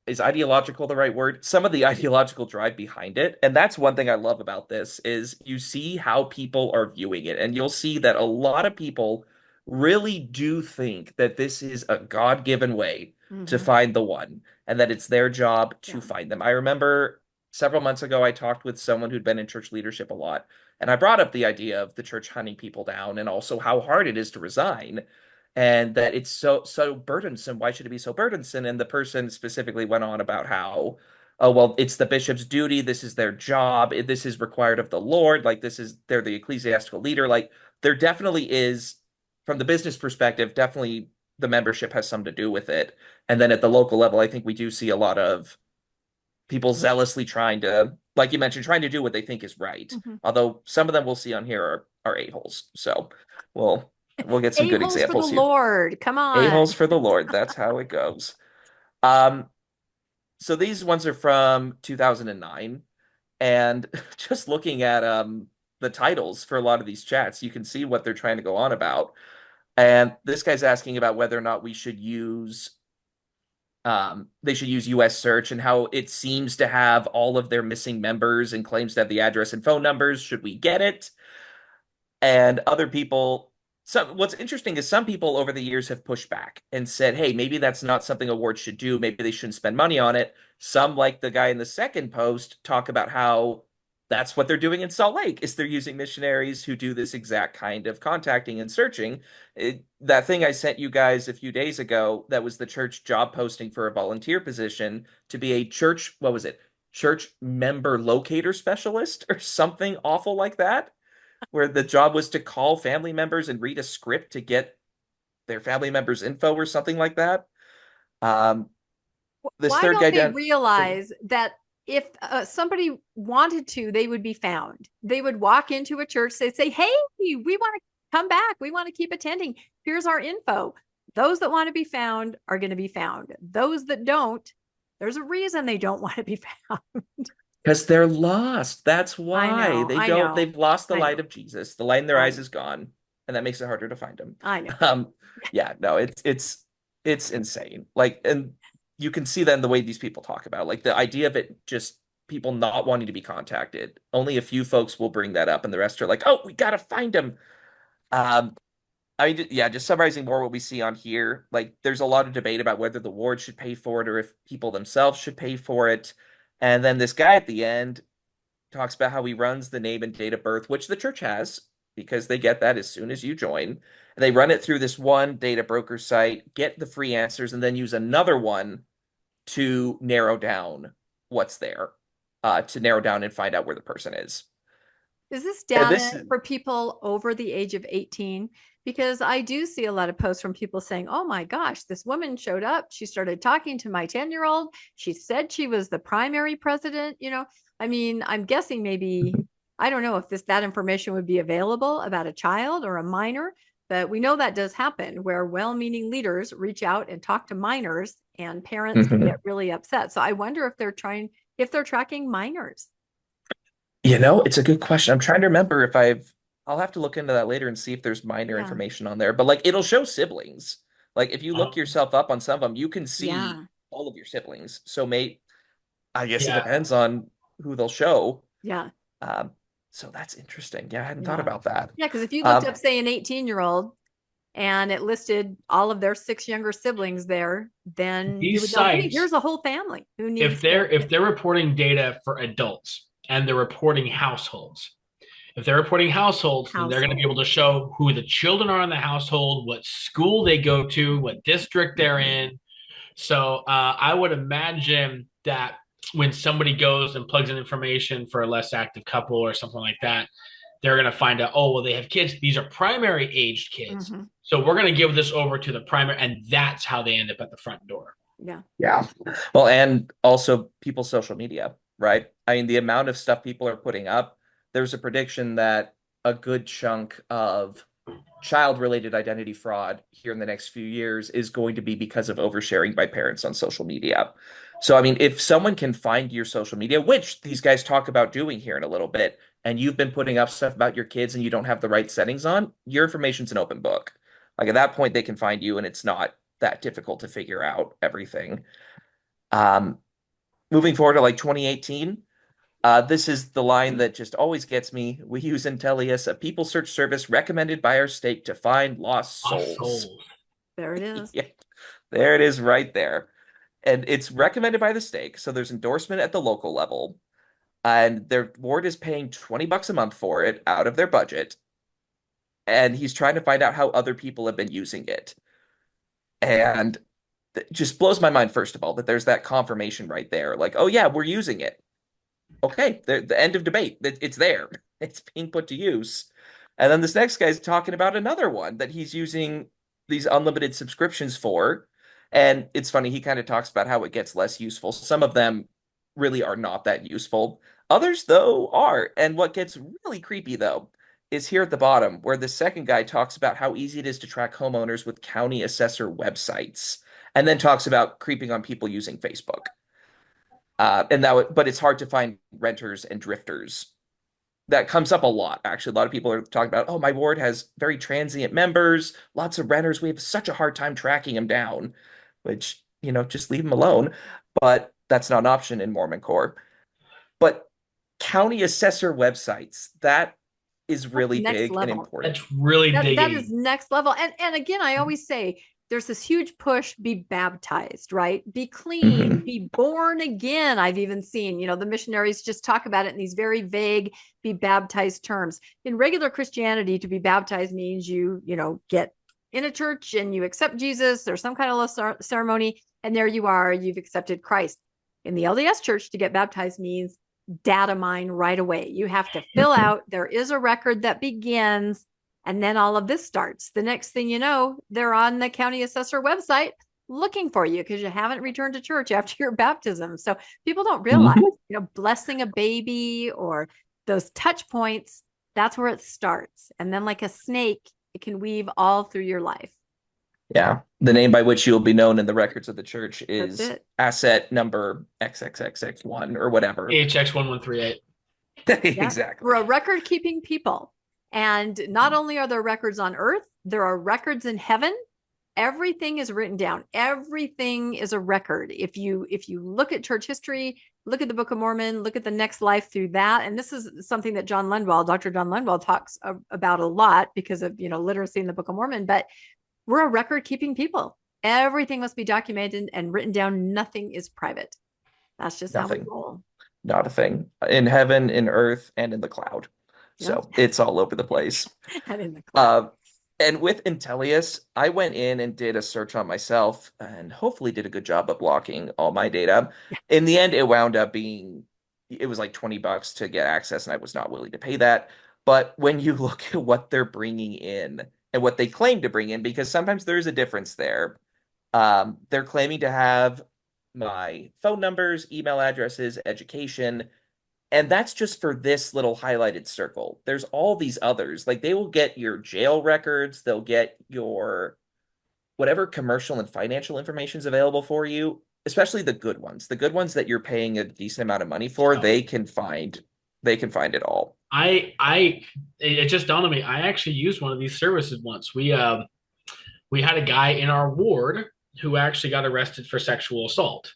is ideological the right word? Some of the ideological drive behind it. And that's one thing I love about this, is you see how people are viewing it. And you'll see that a lot of people really do think that this is a God-given way to find the one, and that it's their job to find them. I remember several months ago, I talked with someone who'd been in church leadership a lot, and I brought up the idea of the church hunting people down, and also how hard it is to resign, and that it's so burdensome. Why should it be so burdensome? And the person specifically went on about how, oh, well, it's the bishop's duty. This is their job. This is required of the Lord. Like, they're the ecclesiastical leader. Like, there definitely is, from the business perspective, definitely the membership has something to do with it. And then at the local level, I think we do see a lot of people zealously trying to, like you mentioned, trying to do what they think is right. Although some of them we'll see on here are a-holes. So we'll get some good examples for the here. Lord, come on. A-holes for the Lord. That's how it goes. So these ones are from 2009. And just looking at the titles for a lot of these chats, you can see what they're trying to go on about. And this guy's asking about whether or not we should use they should use US search, and how it seems to have all of their missing members and claims to have the address and phone numbers. Should we get it? And other people, what's interesting is some people over the years have pushed back and said, hey, maybe that's not something a ward should do. Maybe they shouldn't spend money on it. Some, like the guy in the second post, talk about how that's what they're doing in Salt Lake, is they're using missionaries who do this exact kind of contacting and searching. That thing I sent you guys a few days ago, that was the church job posting for a volunteer position to be a church, what was it? Church member locator specialist or something awful like that, where the job was to call family members and read a script to get their family members' info or something like that. This Why third don't guy they realize that if somebody wanted to, they would be found. They would walk into a church, they'd say, hey, we want to come back. We want to keep attending. Here's our info. Those that want to be found are going to be found. Those that don't, there's a reason they don't want to be found. Because they're lost. That's why. They've lost the light of Jesus. The light in their eyes is gone. And that makes it harder to find them. I know. It's insane. Like, and you can see then the way these people talk about, like, the idea of it, just people not wanting to be contacted. Only a few folks will bring that up, and the rest are like, oh, we got to find them. just summarizing more what we see on here. Like, there's a lot of debate about whether the ward should pay for it or if people themselves should pay for it. And then this guy at the end talks about how he runs the name and date of birth, which the church has, because they get that as soon as you join. And they run it through this one data broker site, get the free answers, and then use another one to narrow down what's there, to narrow down and find out where the person is. Is this data for people over the age of 18? Because I do see a lot of posts from people saying, oh my gosh, this woman showed up. She started talking to my 10-year-old. She said she was the primary president. I mean, I'm guessing maybe, I don't know if that information would be available about a child or a minor, but we know that does happen where well-meaning leaders reach out and talk to minors and parents can get really upset. So I wonder if they're tracking minors. It's a good question. I'm trying to remember if I'll have to look into that later and see if there's minor information on there. But like, it'll show siblings. Like, if you look yourself up on some of them, you can see all of your siblings. So I guess it depends on who they'll show. Yeah. So that's interesting. Yeah, I hadn't thought about that. Yeah, because if you looked up, say, an 18-year-old and it listed all of their 6 younger siblings there, then you would know, hey, here's a whole family who needs. If they're reporting data for adults and they're reporting households, then they're going to be able to show who the children are in the household, what school they go to, what district they're in. So I would imagine that when somebody goes and plugs in information for a less active couple or something like that, they're going to find out, oh, well, they have kids. These are primary aged kids. So we're going to give this over to the primary, and that's how they end up at the front door. Yeah. Yeah. Well, and also people's social media, right? I mean, the amount of stuff people are putting up, there's a prediction that a good chunk of child-related identity fraud here in the next few years is going to be because of oversharing by parents on social media. So, I mean, if someone can find your social media, which these guys talk about doing here in a little bit, and you've been putting up stuff about your kids and you don't have the right settings on, your information's an open book. Like, at that point, they can find you and it's not that difficult to figure out everything. Moving forward to like 2018, this is the line that just always gets me. We use Intellius, a people search service recommended by our state to find lost souls. There it is. Yeah, there it is right there. And it's recommended by the stake. So there's endorsement at the local level. And their ward is paying $20 a month for it out of their budget. And he's trying to find out how other people have been using it. And it just blows my mind, first of all, that there's that confirmation right there. Like, oh yeah, we're using it. Okay, the end of debate. It's there. It's being put to use. And then this next guy's talking about another one that he's using these unlimited subscriptions for. And it's funny, he kind of talks about how it gets less useful. Some of them really are not that useful. Others, though, are. And what gets really creepy, though, is here at the bottom, where the second guy talks about how easy it is to track homeowners with county assessor websites, and then talks about creeping on people using Facebook. But it's hard to find renters and drifters. That comes up a lot, actually. A lot of people are talking about, oh, my ward has very transient members, lots of renters. We have such a hard time tracking them down, which, just leave them alone. But that's not an option in Mormon Core. But county assessor websites, that is really big and important. That's really big. That is next level. And again, I always say, there's this huge push, be baptized, right? Be clean, be born again. I've even seen, the missionaries just talk about it in these very vague, be baptized terms. In regular Christianity, to be baptized means you get in a church and you accept Jesus or some kind of ceremony, and there you are, you've accepted Christ. In the LDS church, to get baptized means data mine right away. You have to fill out, there is a record that begins, and then all of this starts. The next thing you know, they're on the county assessor website looking for you because you haven't returned to church after your baptism. So people don't realize, blessing a baby or those touch points, that's where it starts. And then like a snake, it can weave all through your life. Yeah. The name by which you will be known in the records of the church is asset number XXXX1 or whatever. AHX1138. Exactly. We're a record-keeping people. And not only are there records on earth, there are records in heaven. Everything is written down. Everything is a record. If you look at church history, look at the Book of Mormon, look at the next life through that. And this is something that Dr. John Lundwall talks about a lot because of, literacy in the Book of Mormon, but we're a record keeping people. Everything must be documented and written down. Nothing is private. That's just Nothing. how we roll. Not a thing in heaven, in earth, and in the cloud. So it's all over the place. And in the cloud. And with Intellius, I went in and did a search on myself and hopefully did a good job of blocking all my data. In the end, it wound up being, it was like $20 to get access, and I was not willing to pay that. But when you look at what they're bringing in and what they claim to bring in, because sometimes there's a difference there, they're claiming to have my phone numbers, email addresses, education, and that's just for this little highlighted circle. There's all these others. Like, they will get your jail records. They'll get your whatever commercial and financial information is available for you, especially the good ones. The good ones that you're paying a decent amount of money for, they can find it all. It just dawned on me. I actually used one of these services once. We had a guy in our ward who actually got arrested for sexual assault.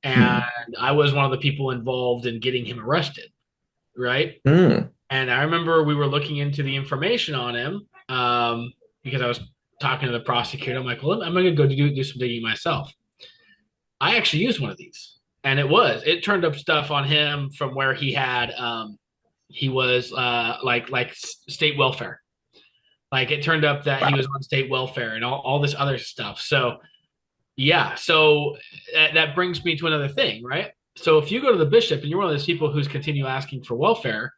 And I was one of the people involved in getting him arrested, right? And I remember we were looking into the information on him because I was talking to the prosecutor. I'm like, well, I'm going to go do some digging myself. I actually used one of these, and it turned up stuff on him from where he had he was like state welfare. Like, it turned up that he was on state welfare and all this other stuff. So yeah, so that brings me to another thing, right? So if you go to the bishop and you're one of those people who's continue asking for welfare,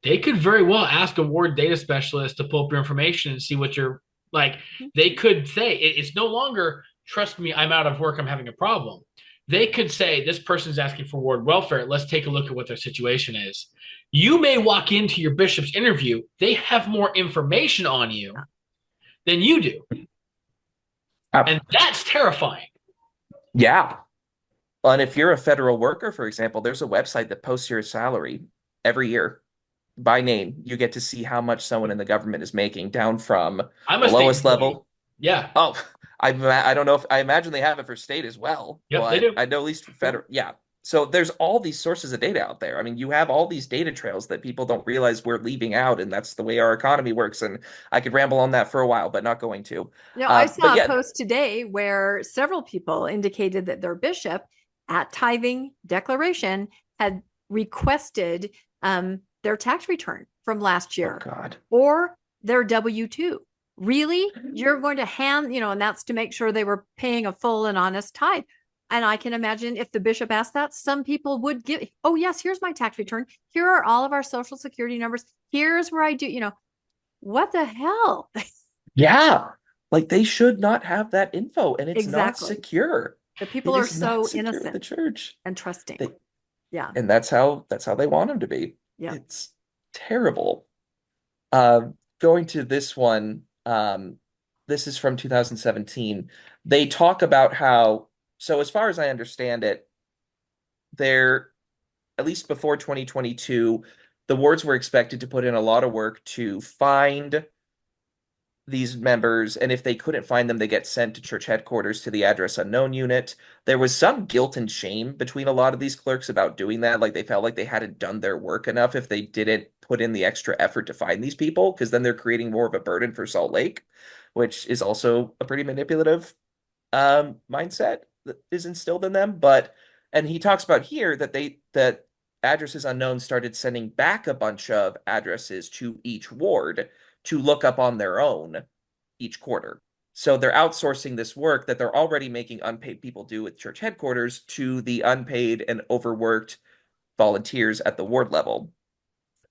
they could very well ask a ward data specialist to pull up your information and see what you're like. They could say, it's no longer, trust me, I'm out of work, I'm having a problem. They could say, this person's asking for ward welfare. Let's take a look at what their situation is. You may walk into your bishop's interview. They have more information on you than you do. And that's terrifying. Yeah. And if you're a federal worker, for example, there's a website that posts your salary every year by name. You get to see how much someone in the government is making, down from the lowest level. Yeah. Oh, I don't know if I imagine they have it for state as well. Yep, they do. I know at least for federal. Yeah. So there's all these sources of data out there. I mean, you have all these data trails that people don't realize we're leaving out, and that's the way our economy works. And I could ramble on that for a while, but not going to. I saw a post today where several people indicated that their bishop at tithing declaration had requested their tax return from last year or their W-2. Really? You're going to hand, and that's to make sure they were paying a full and honest tithe. And I can imagine if the bishop asked that, some people would give, oh, yes, here's my tax return. Here are all of our social security numbers. Here's where I do, what the hell? Yeah. Like, they should not have that info, and it's not secure. The people are so innocent, the church, and trusting. And that's how they want them to be. Yeah. It's terrible. Going to this one, this is from 2017. They talk about how, so as far as I understand it, at least before 2022, the wards were expected to put in a lot of work to find these members, and if they couldn't find them, they get sent to church headquarters to the address unknown unit. There was some guilt and shame between a lot of these clerks about doing that. Like, they felt like they hadn't done their work enough if they didn't put in the extra effort to find these people, because then they're creating more of a burden for Salt Lake, which is also a pretty manipulative mindset that is instilled in them. And he talks about here that addresses unknown started sending back a bunch of addresses to each ward to look up on their own each quarter. So they're outsourcing this work that they're already making unpaid people do with church headquarters to the unpaid and overworked volunteers at the ward level.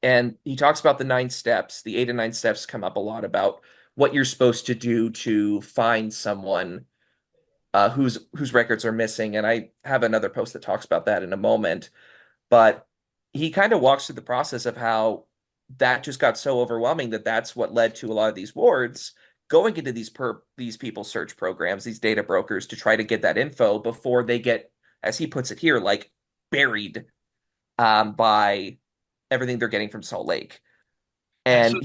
And he talks about the 9 steps. The 8 and 9 steps come up a lot about what you're supposed to do to find someone whose records are missing. And I have another post that talks about that in a moment. But he kind of walks through the process of how that just got so overwhelming that that's what led to a lot of these wards going into these people search programs, these data brokers, to try to get that info before they get, as he puts it here, like, buried by everything they're getting from Salt Lake. And so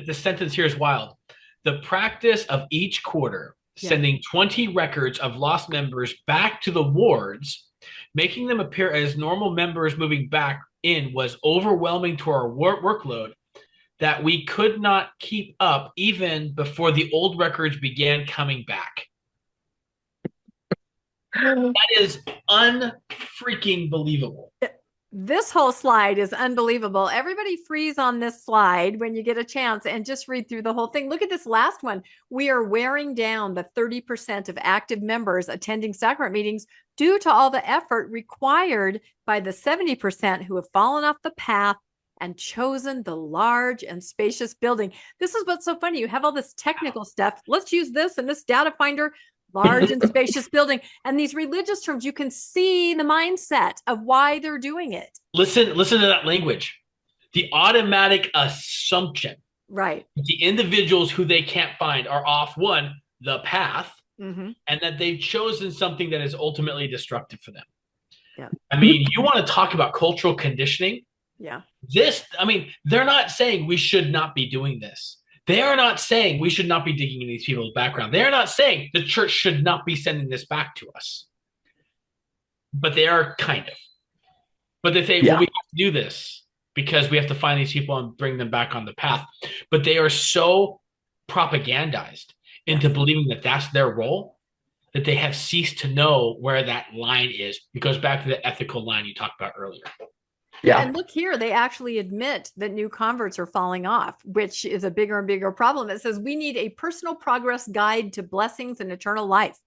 the sentence here is wild. The practice of each quarter sending 20 records of lost members back to the wards Making them appear as normal members moving back in was overwhelming to our workload that we could not keep up even before the old records began coming back. That is unfreaking believable. This whole slide is unbelievable. Everybody freeze on this slide when you get a chance and just read through the whole thing. Look at this last one. We are wearing down the 30% of active members attending sacrament meetings due to all the effort required by the 70% who have fallen off the path and chosen the large and spacious building. This is what's so funny. You have all this technical stuff. Let's use this and this data finder. Large and spacious building, and these religious terms, you can see the mindset of why they're doing it. Listen to that language. The automatic assumption, right? The individuals who they can't find are off the path, and that they've chosen something that is ultimately destructive for them. Yeah. I mean, you want to talk about cultural conditioning? Yeah. They're not saying we should not be doing this. They are not saying we should not be digging in these people's background. They are not saying the church should not be sending this back to us. But they are kind of. But they say, well, we have to do this because we have to find these people and bring them back on the path. But they are so propagandized into believing that that's their role that they have ceased to know where that line is. It goes back to the ethical line you talked about earlier. Yeah. And look here, they actually admit that new converts are falling off, which is a bigger and bigger problem. It says we need a personal progress guide to blessings and eternal life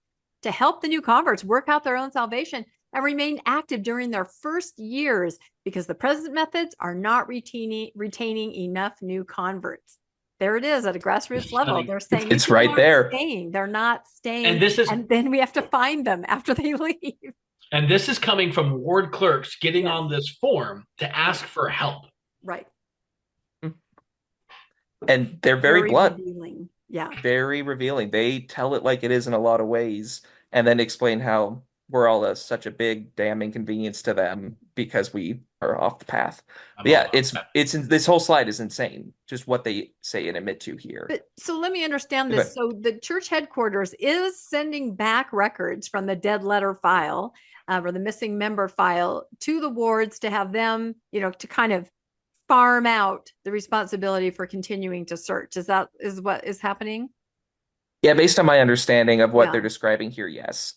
to help the new converts work out their own salvation and remain active during their first years because the present methods are not retaining enough new converts. There it is at a grassroots level. They're saying it's right there. They're not staying. And then we have to find them after they leave. And this is coming from ward clerks getting on this form to ask for help. Right. And they're very blunt. Revealing. Yeah. Very revealing. They tell it like it is in a lot of ways and then explain how we're all such a big damn inconvenience to them because we are off the path. This whole slide is insane. Just what they say and admit to here. But, so let me understand this. So the church headquarters is sending back records from the dead letter file or the missing member file to the wards to have them, to kind of farm out the responsibility for continuing to search. Is what is happening? Yeah, based on my understanding of what they're describing here, yes.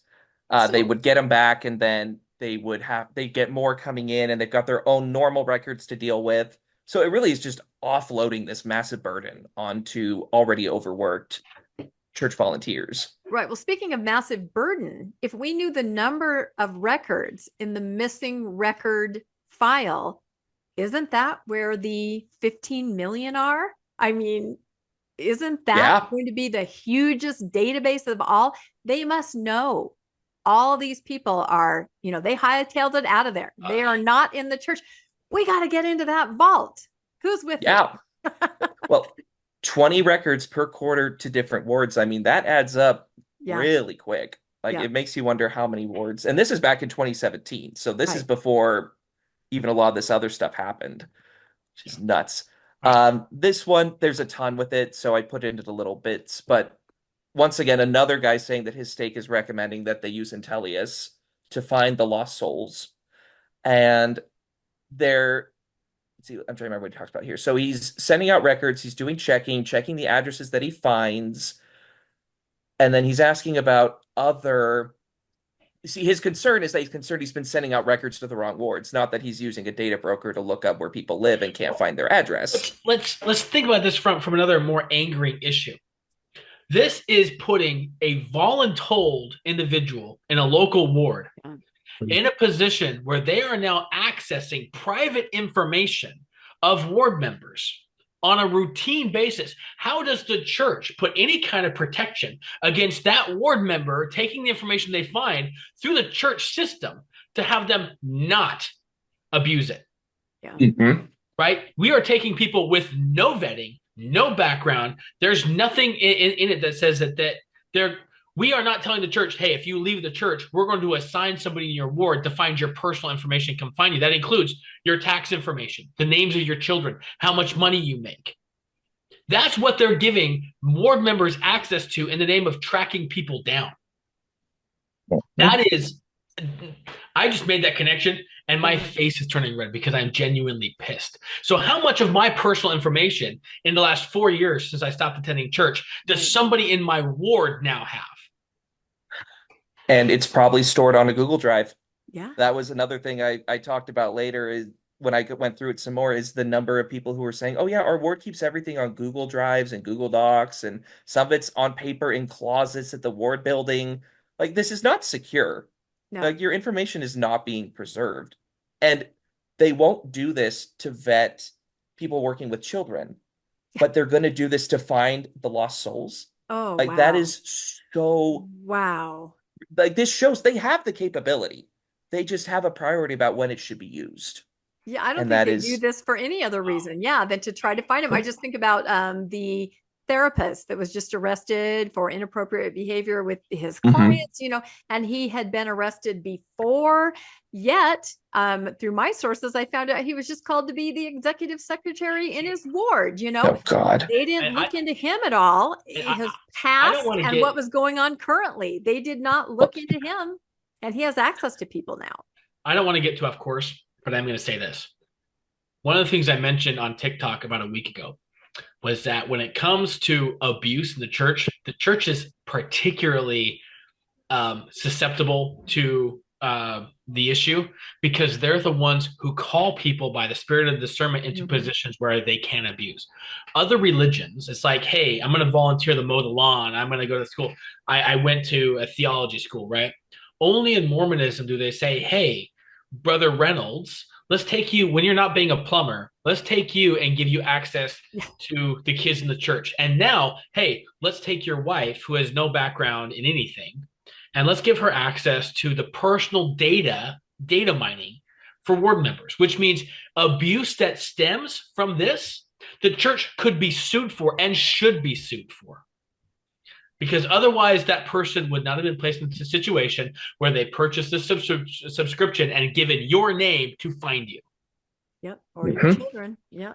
They would get them back and then they get more coming in and they've got their own normal records to deal with. So it really is just offloading this massive burden onto already overworked church volunteers. Right. Well, speaking of massive burden, if we knew the number of records in the missing record file, isn't that where the 15 million are? I mean, isn't that going to be the hugest database of all? They must know all these people are, they hightailed it out of there. They are not in the church. We got to get into that vault. Who's with you? Well, 20 records per quarter to different wards. I mean, that adds up really quick. It makes you wonder how many wards. And this is back in 2017. So this is before even a lot of this other stuff happened, which is nuts. This one, there's a ton with it. So I put it into the little bits. But once again, another guy saying that his stake is recommending that they use Intellius to find the lost souls. And I'm trying to remember what he talks about here. So he's sending out records. He's doing checking the addresses that he finds. And then he's asking about his concern is that he's been sending out records to the wrong wards, not that he's using a data broker to look up where people live and can't find their address. Let's think about this from another more angering issue. This is putting a voluntold individual in a local ward in a position where they are now accessing private information of ward members on a routine basis. How does the church put any kind of protection against that ward member taking the information they find through the church system to have them not abuse it? Right? We are taking people with no vetting, no background. There's nothing in it that says that we are not telling the church, hey, if you leave the church, we're going to assign somebody in your ward to find your personal information, come find you. That includes your tax information, the names of your children, how much money you make. That's what they're giving ward members access to in the name of tracking people down. That is I just made that connection and my face is turning red because I'm genuinely pissed. So how much of my personal information in the last 4 years since I stopped attending church does somebody in my ward now have? And it's probably stored on a Google Drive. Yeah. That was another thing I talked about later is when I went through it some more is the number of people who were saying, oh yeah, our ward keeps everything on Google Drives and Google Docs, and some of it's on paper in closets at the ward building. Like, this is not secure. No. Like, your information is not being preserved. And they won't do this to vet people working with children, but they're going to do this to find the lost souls. Oh, like, wow. That is so... Wow. Like, this shows they have the capability. They just have a priority about when it should be used. Yeah, I don't think they do this for any other reason, than to try to find him. I just think about the therapist that was just arrested for inappropriate behavior with his clients, and he had been arrested before. Yet, through my sources, I found out he was just called to be the executive secretary in his ward. Oh, God. They didn't look into him at all, his past and what was going on currently. They did not look into him, and he has access to people now. I don't want to get too off course, but I'm going to say this. One of the things I mentioned on TikTok about a week ago was that when it comes to abuse in the church is particularly susceptible to the issue because they're the ones who call people by the spirit of discernment into positions where they can abuse. Other religions, it's like, hey, I'm going to volunteer to mow the lawn. I'm going to go to school. I went to a theology school, right? Only in Mormonism do they say, hey, Brother Reynolds, let's take you, when you're not being a plumber, let's take you and give you access to the kids in the church. And now, hey, let's take your wife who has no background in anything, and let's give her access to the personal data mining for ward members, which means abuse that stems from this, the church could be sued for and should be sued for. Because otherwise that person would not have been placed into a situation where they purchased the subscription and given your name to find you. Yep. Or your children. Yeah.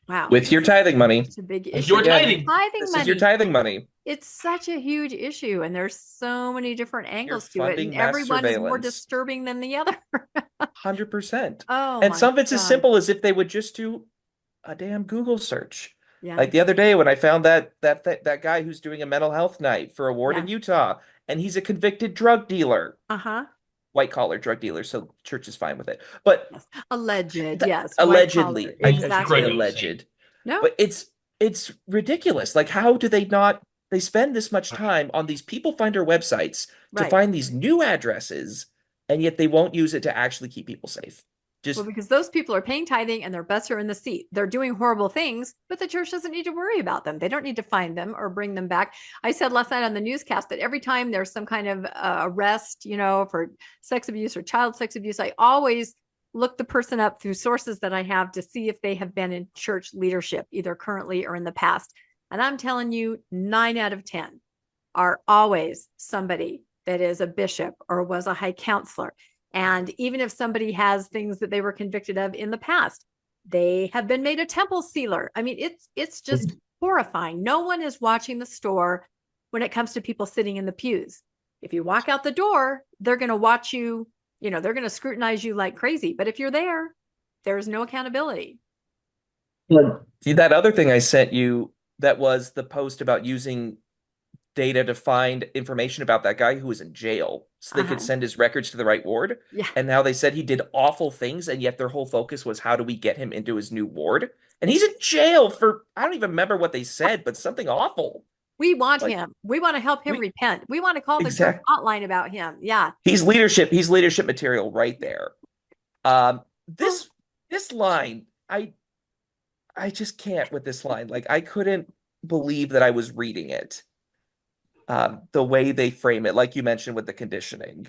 Wow. With your tithing money. It's a big issue. Your tithing. This is your tithing money. It's such a huge issue, and there's so many different angles to it, and everyone is more disturbing than the other. 100%. Oh, and some of it's as simple as if they would just do a damn Google search. Yeah. Like the other day when I found that guy who's doing a mental health night for a ward in Utah, and he's a convicted drug dealer. White collar drug dealer, so church is fine with it. But alleged, allegedly, exactly. Alleged. No, but it's ridiculous. Like, how do they not? They spend this much time on these people finder websites to find these new addresses, and yet they won't use it to actually keep people safe. Because those people are paying tithing and their butts are in the seat. They're doing horrible things, but the church doesn't need to worry about them. They don't need to find them or bring them back. I said last night on the newscast that every time there's some kind of arrest, for sex abuse or child sex abuse, I always look the person up through sources that I have to see if they have been in church leadership, either currently or in the past. And I'm telling you, 9 out of 10 are always somebody that is a bishop or was a high counselor. And even if somebody has things that they were convicted of in the past, they have been made a temple sealer. I mean, it's just horrifying. No one is watching the store when it comes to people sitting in the pews. If you walk out the door, they're going to watch you, they're going to scrutinize you like crazy. But if you're there, there's no accountability. See, that other thing I sent you, that was the post about using data to find information about that guy who was in jail so they could send his records to the right ward. Yeah. And now they said he did awful things, and yet their whole focus was how do we get him into his new ward? And he's in jail for, I don't even remember what they said, but something awful. We want him. We want to help him repent. We want to call the church hotline about him. Yeah. He's leadership material right there. This line, I just can't with this line. Like, I couldn't believe that I was reading it. The way they frame it, like you mentioned with the conditioning.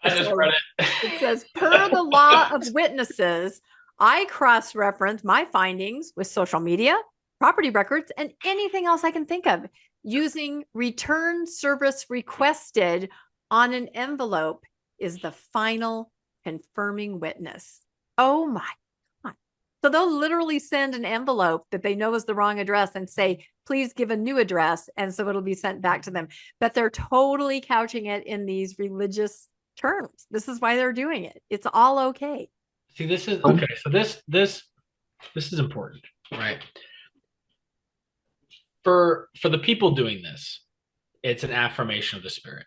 I just read it. It says, per the law of witnesses, I cross-reference my findings with social media, property records, and anything else I can think of using return service requested on an envelope is the final confirming witness. Oh my God. So they'll literally send an envelope that they know is the wrong address and say, please give a new address. And so it'll be sent back to them. But they're totally couching it in these religious terms. This is why they're doing it. It's all okay. See, this is okay. So this is important, right? For the people doing this, it's an affirmation of the Spirit.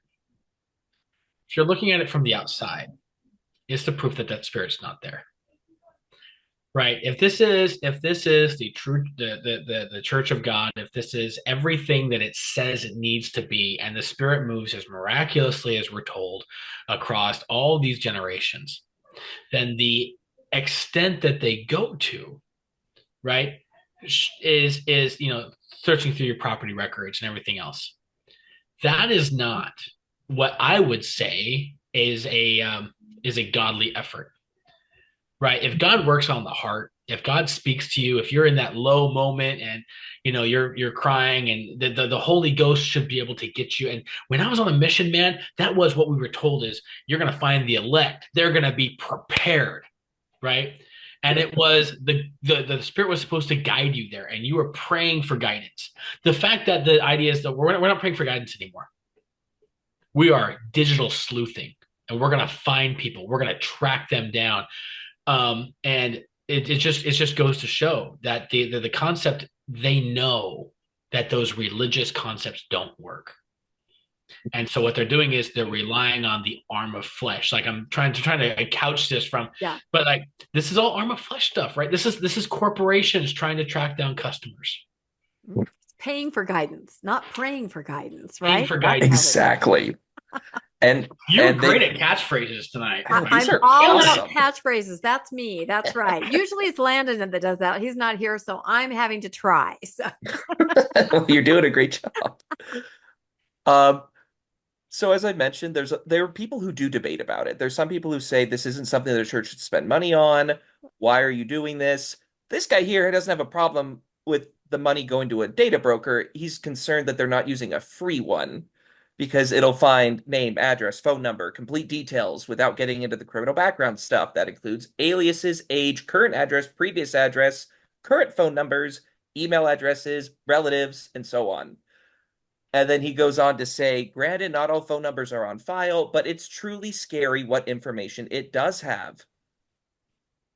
If you're looking at it from the outside, it's the proof that that Spirit's not there. Right. If this is the true the Church of God, if this is everything that it says it needs to be, and the Spirit moves as miraculously as we're told across all these generations, then the extent that they go to, right, is searching through your property records and everything else. That is not what I would say is a godly effort. Right. If God works on the heart, if God speaks to you, if you're in that low moment and you're crying, and the Holy Ghost should be able to get you. And when I was on a mission, man, that was what we were told is you're going to find the elect. They're going to be prepared. Right. And it was the Spirit was supposed to guide you there, and you were praying for guidance. The fact that the idea is that we're not praying for guidance anymore. We are digital sleuthing, and we're going to find people. We're going to track them down. And it just goes to show that the concept, they know that those religious concepts don't work. And so what they're doing is they're relying on the arm of flesh. Like I'm trying to couch this from, but like, this is all arm of flesh stuff, right? This is corporations trying to track down customers. Paying for guidance, not praying for guidance, right? Paying for guidance. Exactly. And you're great at catchphrases tonight. I'm all about catchphrases. That's me. That's right. Usually it's Landon that does that. He's not here, so I'm having to try. So you're doing a great job. So as I mentioned, there are people who do debate about it. There's some people who say this isn't something that the church should spend money on. Why are you doing this? This guy here doesn't have a problem with the money going to a data broker. He's concerned that they're not using a free one, because it'll find name, address, phone number, complete details without getting into the criminal background stuff. That includes aliases, age, current address, previous address, current phone numbers, email addresses, relatives, and so on. And then he goes on to say, granted, not all phone numbers are on file, but it's truly scary what information it does have.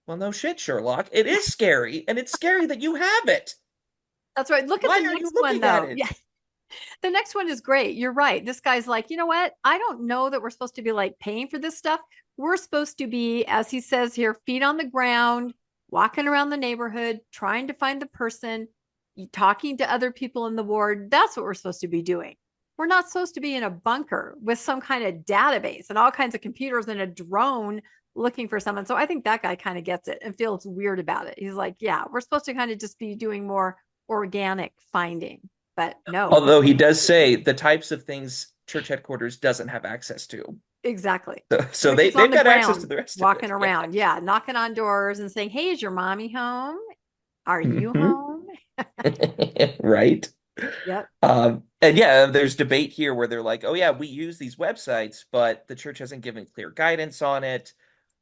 Well, no shit, Sherlock. It is scary, and it's scary that you have it. That's right. Look at the next one, though. Yeah. The next one is great. You're right. This guy's like, you know what? I don't know that we're supposed to be like paying for this stuff. We're supposed to be, as he says here, feet on the ground, walking around the neighborhood, trying to find the person, talking to other people in the ward. That's what we're supposed to be doing. We're not supposed to be in a bunker with some kind of database and all kinds of computers and a drone looking for someone. So I think that guy kind of gets it and feels weird about it. He's like, yeah, we're supposed to kind of just be doing more organic finding. But no. Although he does say the types of things church headquarters doesn't have access to. Exactly. So they've got access to the rest walking of it. Around. Yeah. Knocking on doors and saying, hey, is your mommy home? Are you home? Right. Yep. And yeah, there's debate here where they're like, oh yeah, we use these websites, but the church hasn't given clear guidance on it.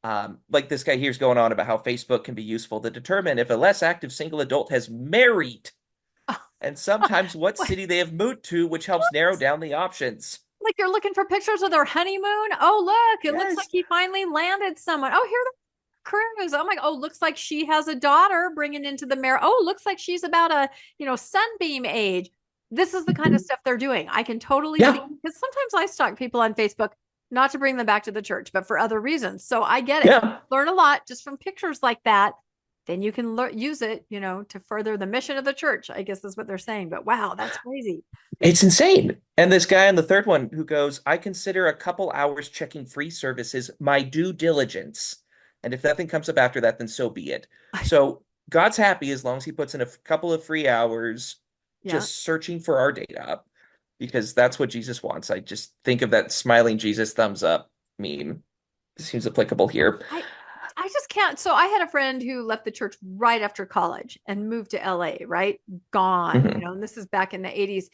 Like this guy here's going on about how Facebook can be useful to determine if a less active single adult has married. And sometimes what city they have moved to, which helps narrow down the options. Like you're looking for pictures of their honeymoon. Oh, look, it looks like he finally landed someone. Oh, here the cruise. Oh my, looks like she has a daughter bringing into the marriage. Oh, looks like she's about a, sunbeam age. This is the kind of stuff they're doing. I can totally see, because sometimes I stalk people on Facebook, not to bring them back to the church, but for other reasons. So I get it. Yeah. Learn a lot just from pictures like that. Then you can use it, to further the mission of the church, I guess is what they're saying. But wow, that's crazy. It's insane. And this guy on the third one who goes, I consider a couple hours checking free services my due diligence. And if nothing comes up after that, then so be it. So God's happy as long as he puts in a couple of free hours just searching for our data, because that's what Jesus wants. I just think of that smiling Jesus thumbs up meme. It seems applicable here. I just can't. So I had a friend who left the church right after college and moved to LA, right? Gone, and this is back in the 80s.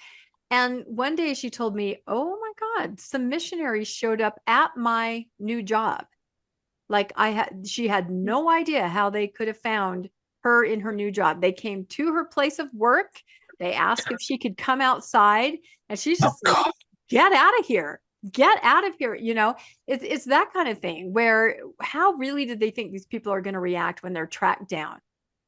And one day she told me, oh my God, some missionaries showed up at my new job. Like she had no idea how they could have found her in her new job. They came to her place of work. They asked if she could come outside, and she's just like, get out of here. Get out of here. It's that kind of thing where how really did they think these people are going to react when they're tracked down?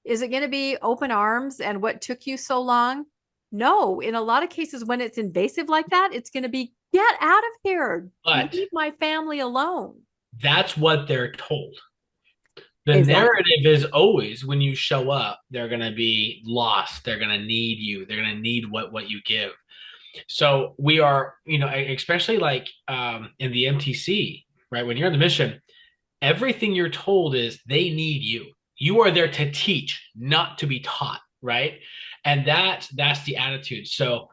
Is it going to be open arms and what took you so long? No, in a lot of cases, when it's invasive like that, it's going to be get out of here. Leave my family alone. That's what they're told. The narrative is always when you show up, they're going to be lost. They're going to need you. They're going to need what you give. So we are, especially like in the MTC, right? When you're in the mission, everything you're told is they need you. You are there to teach, not to be taught, right? And that's the attitude. So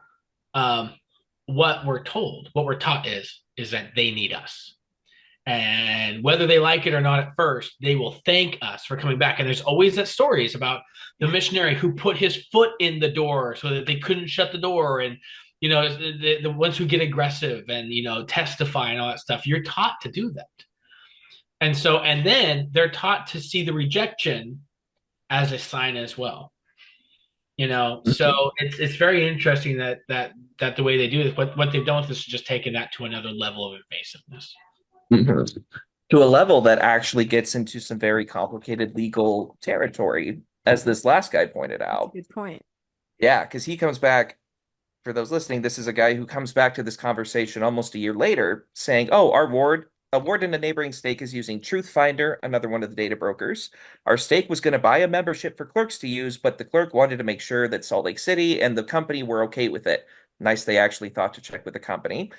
what we're taught is that they need us. And whether they like it or not at first, they will thank us for coming back. And there's always that stories about the missionary who put his foot in the door so that they couldn't shut the door. And, the ones who get aggressive and, testify and all that stuff, you're taught to do that. And then they're taught to see the rejection as a sign as well. So it's very interesting that the way they do this, what they've done with this is just taken that to another level of invasiveness. Mm-hmm. To a level that actually gets into some very complicated legal territory, as this last guy pointed out. Good point. Yeah, because he comes back, for those listening, this is a guy who comes back to this conversation almost a year later saying, oh, a ward in a neighboring stake is using Truthfinder, another one of the data brokers. Our stake was going to buy a membership for clerks to use, but the clerk wanted to make sure that Salt Lake City and the company were okay with it. Nice, they actually thought to check with the company.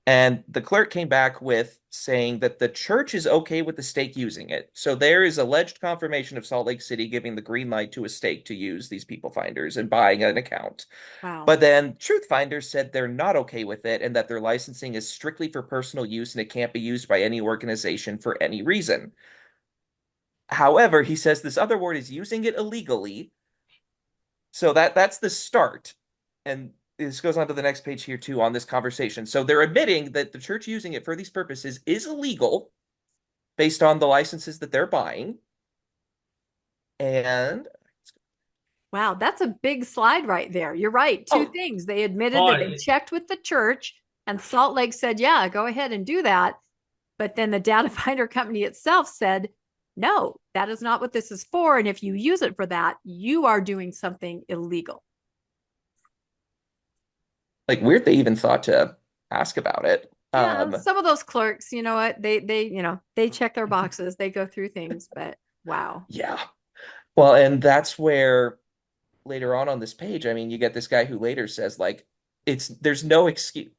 And the clerk came back with saying that the church is okay with the stake using it. So there is alleged confirmation of Salt Lake City giving the green light to a stake to use these people finders and buying an account. Wow. But then Truth Finders said they're not okay with it and that their licensing is strictly for personal use and it can't be used by any organization for any reason. However, he says this other ward is using it illegally. So that's the start. And this goes on to the next page here, too, on this conversation. So they're admitting that the church using it for these purposes is illegal based on the licenses that they're buying. And wow, that's a big slide right there. You're right. Two things. They admitted that they checked with the church and Salt Lake said, yeah, go ahead and do that. But then the data finder company itself said, no, that is not what this is for. And if you use it for that, you are doing something illegal. Like, weird they even thought to ask about it. Yeah, some of those clerks, you know what, they check their boxes, they go through things, but wow. Yeah. Well, and that's where later on this page, I mean, you get this guy who later says, like, there's no excuse.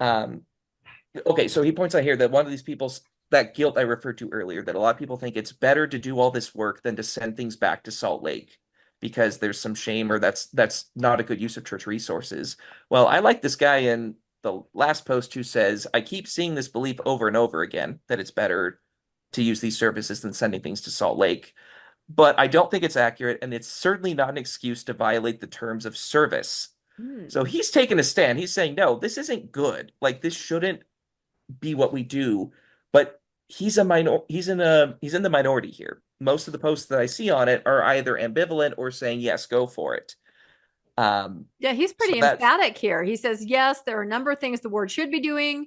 Okay, so he points out here that one of these people's, that guilt I referred to earlier, that a lot of people think it's better to do all this work than to send things back to Salt Lake because there's some shame or that's not a good use of church resources. Well, I like this guy in the last post who says, I keep seeing this belief over and over again that it's better to use these services than sending things to Salt Lake. But I don't think it's accurate, and it's certainly not an excuse to violate the terms of service. So he's taking a stand. He's saying, no, this isn't good. Like, this shouldn't be what we do. But he's in the minority here. Most of the posts that I see on it are either ambivalent or saying, yes, go for it. Yeah, he's pretty emphatic here. He says, yes, there are a number of things the ward should be doing,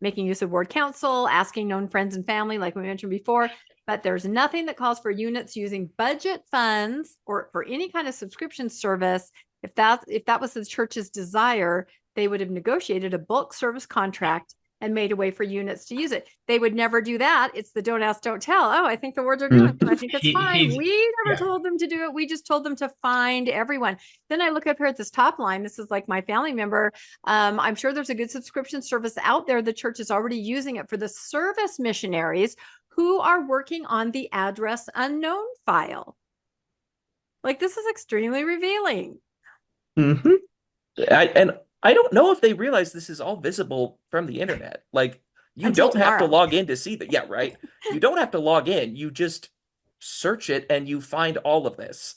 making use of ward counsel, asking known friends and family, like we mentioned before, but there's nothing that calls for units using budget funds or for any kind of subscription service. If that was the church's desire, they would have negotiated a bulk service contract and made a way for units to use it. They would never do that. It's the don't ask, don't tell. Oh, I think the wards are doing it. I think that's fine. We never told them to do it. We just told them to find everyone. Then I look up here at this top line. This is like my family member. I'm sure there's a good subscription service out there. The church is already using it for the service missionaries who are working on the address unknown file. Like, this is extremely revealing. I don't know if they realize this is all visible from the internet. Like, you don't have to log in to see that. Yeah, right. You don't have to log in. You just search it and you find all of this.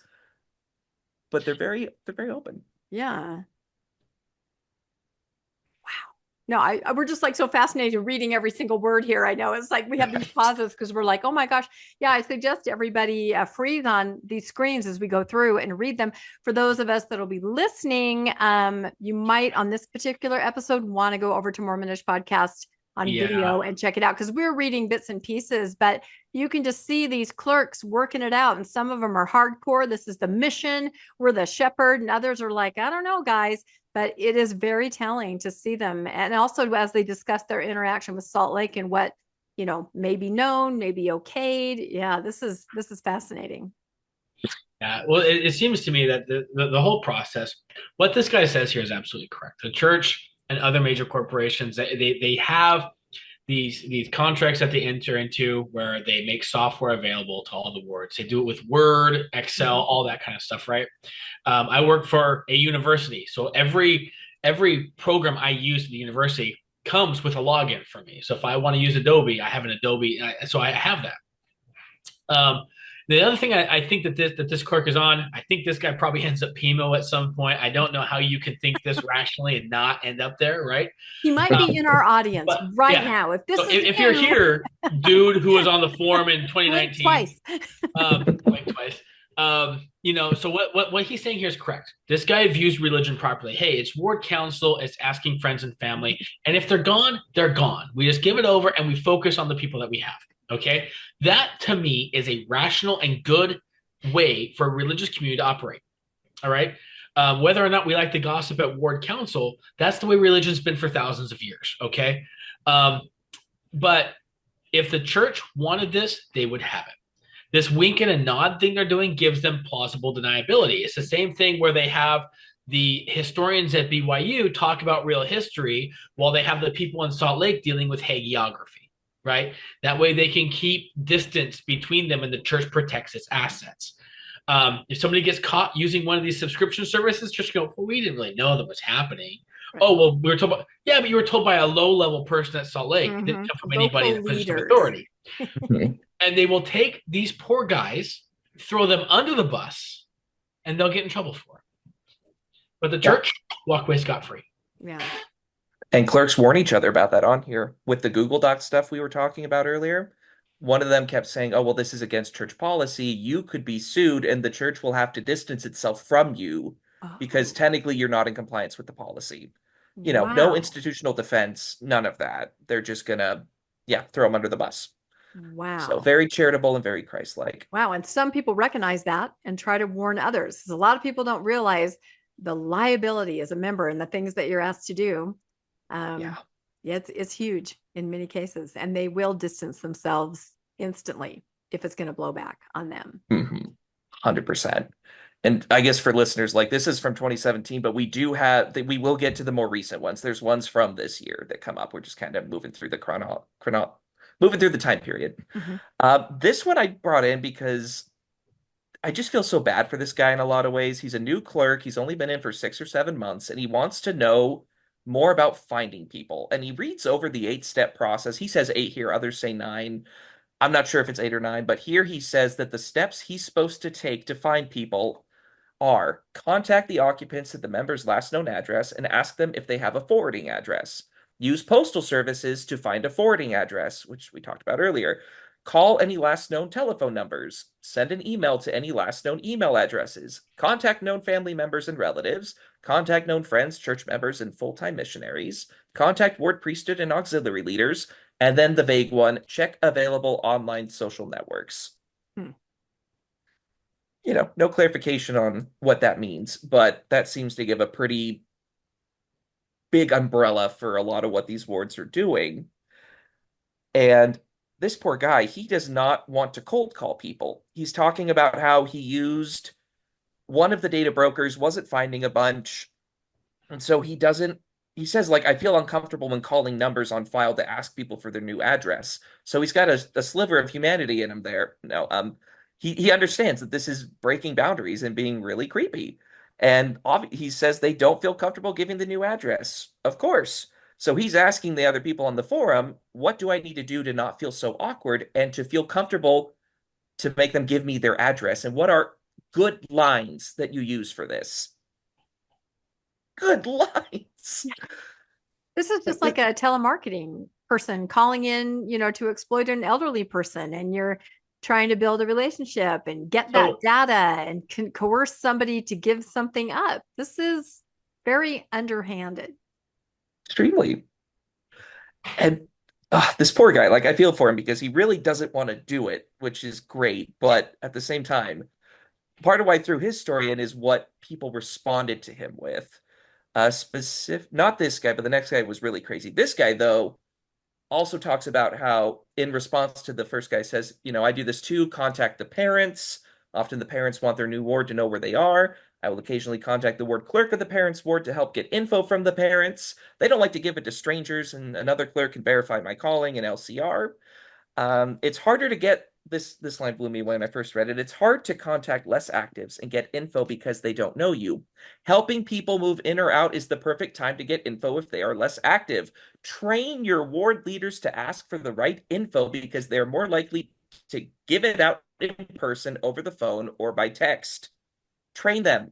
But they're very open. Yeah. Wow. we're just like so fascinated reading every single word here. I know it's like we have these pauses because we're like, oh my gosh. Yeah, I suggest everybody freeze on these screens as we go through and read them. For those of us that'll be listening, you might on this particular episode want to go over to Mormonish Podcast on video and check it out, because we're reading bits and pieces, but you can just see these clerks working it out. And some of them are hardcore. This is the mission. We're the shepherd. And others are like, I don't know, guys. But it is very telling to see them. And also as they discuss their interaction with Salt Lake and what, may be known, may be okayed. Yeah, this is fascinating. Yeah, well, it seems to me that the whole process, what this guy says here is absolutely correct. The church and other major corporations, they have these contracts that they enter into where they make software available to all the wards. They do it with Word, Excel, all that kind of stuff, right? I work for a university, so every program I use at the university comes with a login for me. So if I want to use Adobe, I have an Adobe, so I have that. The other thing I think that this clerk is on, I think this guy probably ends up PMO at some point. I don't know how you can think this rationally and not end up there, right? He might be in our audience now. If you're here, dude, who was on the forum in 2019, twice, twice. So what he's saying here is correct. This guy views religion properly. Hey, it's ward council, it's asking friends and family, and if they're gone, they're gone. We just give it over and we focus on the people that we have. Okay, that to me is a rational and good way for a religious community to operate. All right, whether or not we like to gossip at ward council, that's the way religion's been for thousands of years. Okay, but if the church wanted this, they would have it. This wink and a nod thing they're doing gives them plausible deniability. It's the same thing where they have the historians at BYU talk about real history while they have the people in Salt Lake dealing with hagiography. Right? That way they can keep distance between them and the church protects its assets. If somebody gets caught using one of these subscription services, just go, well, we didn't really know that was happening. Right. Oh, well, we were told but you were told by a low-level person at Salt Lake. It didn't come from anybody in a position of authority. And they will take these poor guys, throw them under the bus, and they'll get in trouble for it. But the church walk away scot-free. Yeah. And clerks warn each other about that on here. With the Google Doc stuff we were talking about earlier, one of them kept saying, oh, well, this is against church policy. You could be sued and the church will have to distance itself from you because technically you're not in compliance with the policy. No institutional defense, none of that. They're just going to, throw them under the bus. Wow. So very charitable and very Christ-like. Wow. And some people recognize that and try to warn others. A lot of people don't realize the liability as a member and the things that you're asked to do. It's huge in many cases, and they will distance themselves instantly if it's going to blow back on them. 100%. And I guess for listeners, like this is from 2017, but we will get to the more recent ones. There's ones from this year that come up. We're just kind of moving through the moving through the time period. This one I brought in because I just feel so bad for this guy in a lot of ways. He's a new clerk. He's only been in for 6 or 7 months, and he wants to know more about finding people. And he reads over the 8-step process. He says 8 here, others say 9. I'm not sure if it's 8 or 9, but here he says that the steps he's supposed to take to find people are contact the occupants at the member's last known address and ask them if they have a forwarding address. Use postal services to find a forwarding address, which we talked about earlier. Call any last known telephone numbers. Send an email to any last known email addresses. Contact known family members and relatives. Contact known friends, church members, and full-time missionaries. Contact ward priesthood and auxiliary leaders. And then the vague one, check available online social networks. No clarification on what that means, but that seems to give a pretty big umbrella for a lot of what these wards are doing. And this poor guy, he does not want to cold call people. He's talking about how he used one of the data brokers, wasn't finding a bunch. And so he says, I feel uncomfortable when calling numbers on file to ask people for their new address. So he's got a sliver of humanity in him there. He understands that this is breaking boundaries and being really creepy. And he says they don't feel comfortable giving the new address. Of course. So he's asking the other people on the forum, what do I need to do to not feel so awkward and to feel comfortable to make them give me their address? And what are good lines that you use for this? Good lines. This is just like a telemarketing person calling in, to exploit an elderly person, and you're trying to build a relationship and get that data and coerce somebody to give something up. This is very underhanded. Extremely. And this poor guy, like I feel for him because he really doesn't want to do it, which is great. But at the same time, part of why I threw his story in is what people responded to him with. Not this guy, but the next guy was really crazy. This guy, though, also talks about how, in response to the first guy, says, I do this too, contact the parents. Often the parents want their new ward to know where they are. I will occasionally contact the ward clerk of the parents' ward to help get info from the parents. They don't like to give it to strangers, and another clerk can verify my calling and LCR. It's harder to get this line blew me when I first read it. It's hard to contact less actives and get info because they don't know you. Helping people move in or out is the perfect time to get info if they are less active. Train your ward leaders to ask for the right info because they're more likely to give it out in person, over the phone, or by text. Train them.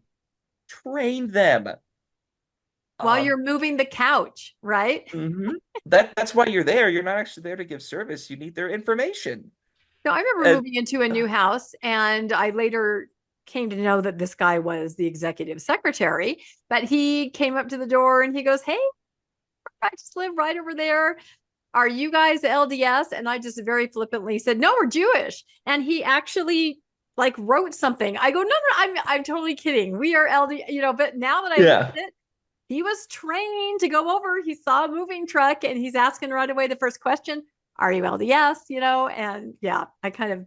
Train them. While you're moving the couch, right? Mm-hmm. That's why you're there. You're not actually there to give service. You need their information. No, I remember moving into a new house, and I later came to know that this guy was the executive secretary, but he came up to the door and he goes, "Hey, I just live right over there. Are you guys LDS?" And I just very flippantly said, "No, we're Jewish." And he actually wrote something. I go, "No, I'm totally kidding. We are LDS, but now that I looked at it, he was trained to go over. He saw a moving truck and he's asking right away the first question, "Are you LDS?" And yeah, I kind of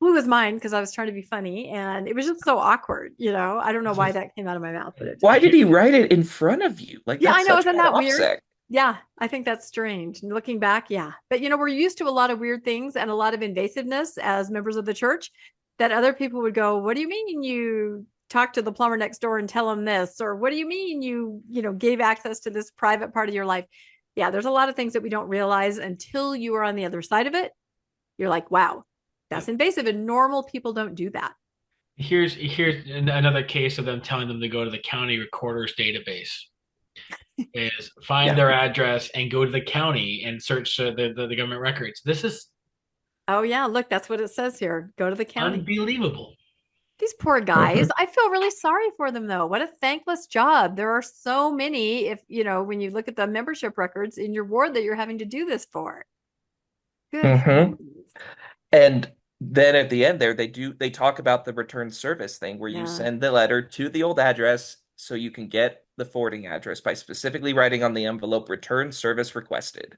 blew his mind because I was trying to be funny, and it was just so awkward. I don't know why that came out of my mouth, but why did he write it in front of you? Yeah, I know, isn't that weird? Yeah, I think that's strange. And looking back, yeah, but we're used to a lot of weird things and a lot of invasiveness as members of the church that other people would go, "What do you mean you talk to the plumber next door and tell him this?" Or "What do you mean you gave access to this private part of your life?" Yeah, there's a lot of things that we don't realize until you are on the other side of it. You're like, wow, that's invasive, and normal people don't do that. Here's another case of them telling them to go to the county recorder's database. Is find their address and go to the county and search the government records. This is oh yeah, look, that's what it says here. Go to the county. Unbelievable. These poor guys. I feel really sorry for them, though. What a thankless job. There are so many, if when you look at the membership records in your ward, that you're having to do this for. Good. And then at the end there, they talk about the return service thing where you send the letter to the old address so you can get the forwarding address by specifically writing on the envelope, "Return service requested."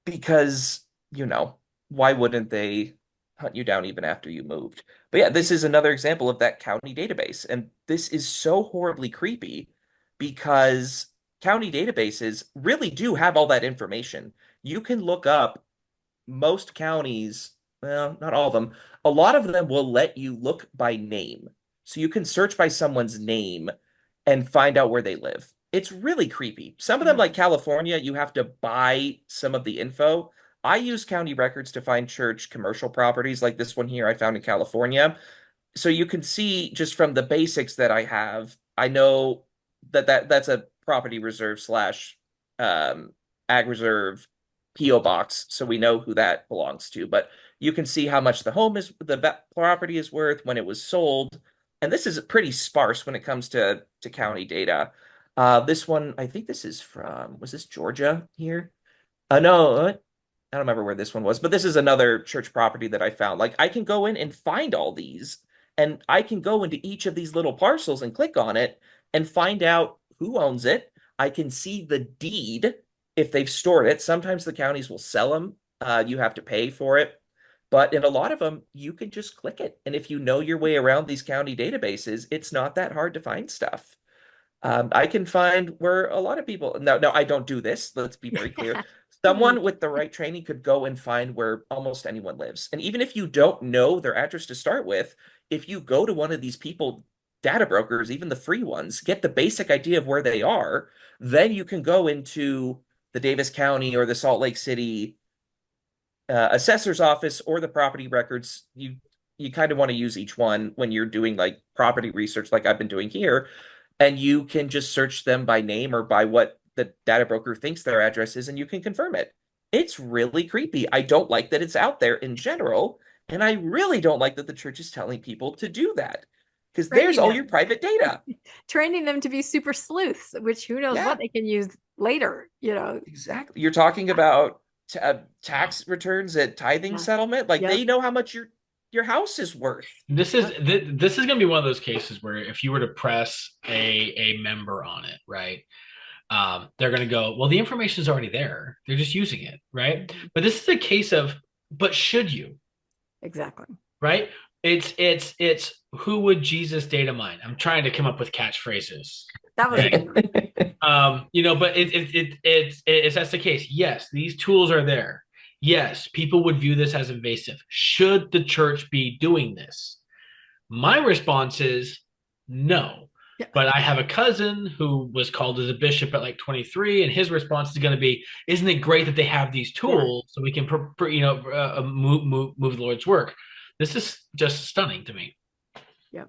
Because, why wouldn't they hunt you down even after you moved? But yeah, this is another example of that county database. And this is so horribly creepy because county databases really do have all that information. You can look up most counties, well, not all of them. A lot of them will let you look by name. So you can search by someone's name and find out where they live. It's really creepy. Some of them, like California, you have to buy some of the info. I use county records to find church commercial properties like this one here I found in California. So you can see just from the basics that I have, I know that's a property reserve slash ag reserve PO box, so we know who that belongs to. But you can see how much the property is worth, when it was sold, and this is pretty sparse when it comes to county data. This one, I think this is was this Georgia here? No, I don't remember where this one was, but this is another church property that I found. Like, I can go in and find all these, and I can go into each of these little parcels and click on it and find out who owns it. I can see the deed if they've stored it. Sometimes the counties will sell them. You have to pay for it. But in a lot of them, you can just click it. And if you know your way around these county databases, it's not that hard to find stuff. I can find where a lot of people, no, I don't do this. Let's be very clear. Someone with the right training could go and find where almost anyone lives. And even if you don't know their address to start with, if you go to one of these people, data brokers, even the free ones, get the basic idea of where they are, then you can go into the Davis County or the Salt Lake City assessor's office or the property records. You kind of want to use each one when you're doing like property research like I've been doing here, and you can just search them by name or by what the data broker thinks their address is, and you can confirm it. It's really creepy. I don't like that it's out there in general, and I really don't like that the church is telling people to do that, because there's all your private data. Training them to be super sleuths, which who knows what they can use later, Exactly. You're talking about tax returns at tithing settlement. Like they know how much your house is worth. This is going to be one of those cases where if you were to press a member on it, right? They're going to go, well, the information is already there. They're just using it, right? But this is a case of, but should you? Exactly. Right? It's who would Jesus data mine? I'm trying to come up with catchphrases. That was but it's that's the case. Yes, these tools are there. Yes, people would view this as invasive. Should the church be doing this? My response is no. Yeah. But I have a cousin who was called as a bishop at like 23, and his response is going to be, "Isn't it great that they have these tools so we can, move the Lord's work?" This is just stunning to me. Yeah,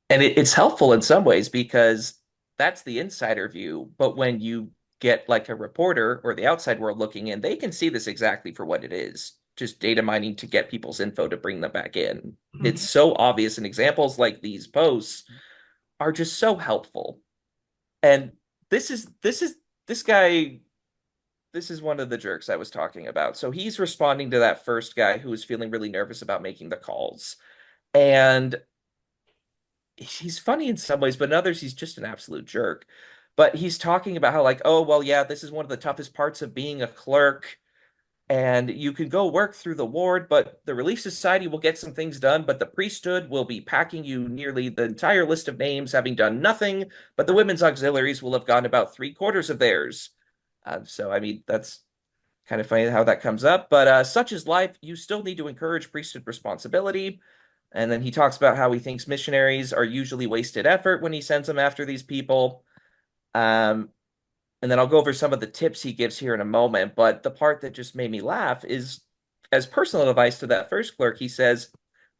and it's helpful in some ways because that's the insider view. But when you get like a reporter or the outside world looking in, they can see this exactly for what it is. Just data mining to get people's info to bring them back in. Mm-hmm. It's so obvious, and examples like these posts are just so helpful. And this is one of the jerks I was talking about. So he's responding to that first guy who was feeling really nervous about making the calls. And he's funny in some ways, but in others, he's just an absolute jerk. But he's talking about how like, oh, well, yeah, this is one of the toughest parts of being a clerk. And you can go work through the ward, but the Relief Society will get some things done, but the priesthood will be packing you nearly the entire list of names, having done nothing, but the women's auxiliaries will have gotten about 3/4 of theirs. So, I mean, that's kind of funny how that comes up. But such is life. You still need to encourage priesthood responsibility. And then he talks about how he thinks missionaries are usually wasted effort when he sends them after these people. And then I'll go over some of the tips he gives here in a moment. But the part that just made me laugh is, as personal advice to that first clerk, he says,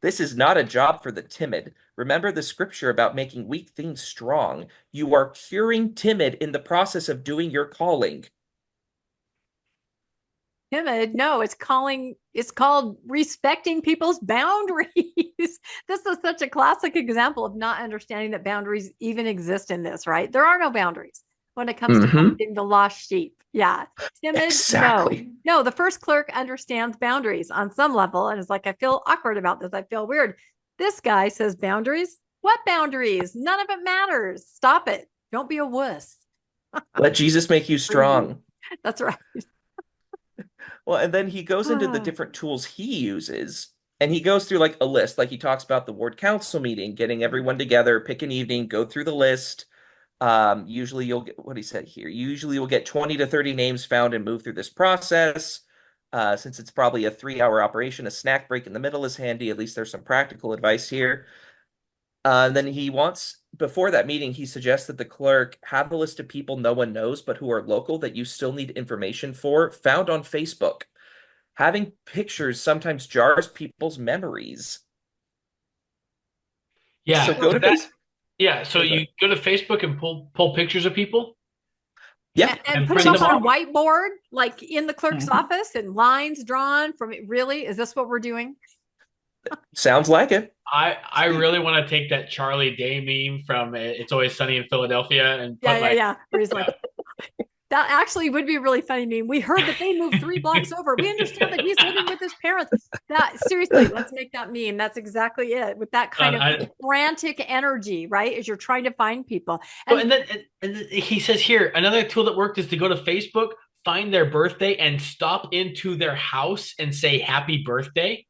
"This is not a job for the timid. Remember the scripture about making weak things strong. You are curing timid in the process of doing your calling." Timid? No, it's called respecting people's boundaries. This is such a classic example of not understanding that boundaries even exist in this, right? There are no boundaries when it comes to finding the lost sheep. Yeah. Timid. Exactly. No, the first clerk understands boundaries on some level and is like, I feel awkward about this. I feel weird. This guy says boundaries. What boundaries? None of it matters. Stop it. Don't be a wuss. Let Jesus make you strong. That's right. Well, and then he goes into the different tools he uses, and he goes through like a list. Like he talks about the ward council meeting, getting everyone together, pick an evening, go through the list. Usually you'll get what he said here. Usually you'll get 20 to 30 names found and move through this process. Since it's probably a 3-hour operation, a snack break in the middle is handy. At least there's some practical advice here. And then before that meeting, he suggests that the clerk have a list of people no one knows, but who are local that you still need information for, found on Facebook. Having pictures sometimes jars people's memories. Yeah. So go to Facebook. Yeah, so you go to Facebook and pull pictures of people. Yeah, and put them up on a whiteboard, like in the clerk's office, and lines drawn from it. Really, is this what we're doing? Sounds like it. I really want to take that Charlie Day meme from It's Always Sunny in Philadelphia and where he's like, that actually would be a really funny meme. We heard that they moved 3 blocks over. We understand that he's living with his parents. Seriously, let's make that meme. That's exactly it. With that kind of frantic energy, right? As you're trying to find people. And then he says here, another tool that worked is to go to Facebook, find their birthday, and stop into their house and say happy birthday.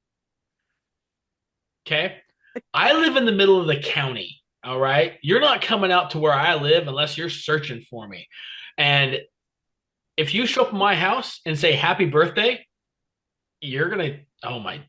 Okay. I live in the middle of the county. All right. You're not coming out to where I live unless you're searching for me. And if you show up at my house and say happy birthday, you're going to, oh my.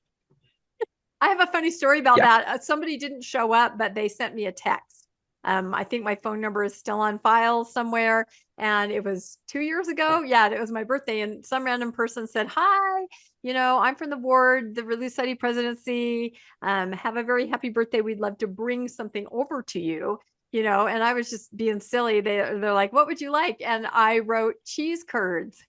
I have a funny story about that. Somebody didn't show up, but they sent me a text. I think my phone number is still on file somewhere. And it was 2 years ago. Yeah, it was my birthday. And some random person said, hi, I'm from the ward, the Relief Society presidency. Have a very happy birthday. We'd love to bring something over to you. and I was just being silly. They're like, what would you like? And I wrote cheese curds.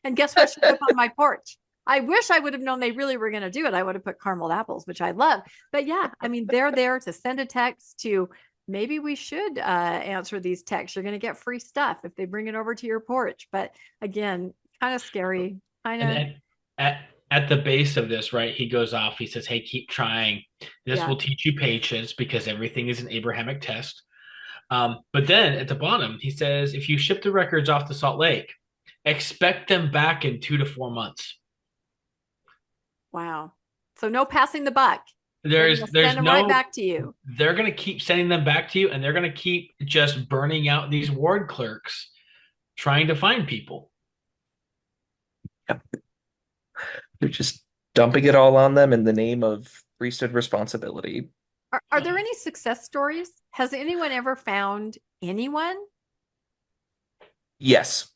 And guess what showed up on my porch? I wish I would have known they really were going to do it. I would have put caramel apples, which I love. But yeah, I mean, they're there to send a text to, maybe we should answer these texts. You're going to get free stuff if they bring it over to your porch. But again, kind of scary. And at the base of this, right, he goes off. He says, hey, keep trying. This will teach you patience because everything is an Abrahamic test. But then at the bottom, he says, if you ship the records off to Salt Lake, expect them back in 2 to 4 months. Wow. So no passing the buck. There's send them right back to you. They're going to keep sending them back to you, and they're going to keep just burning out these ward clerks trying to find people. Yep. They're just dumping it all on them in the name of priesthood responsibility. Are there any success stories? Has anyone ever found anyone? Yes.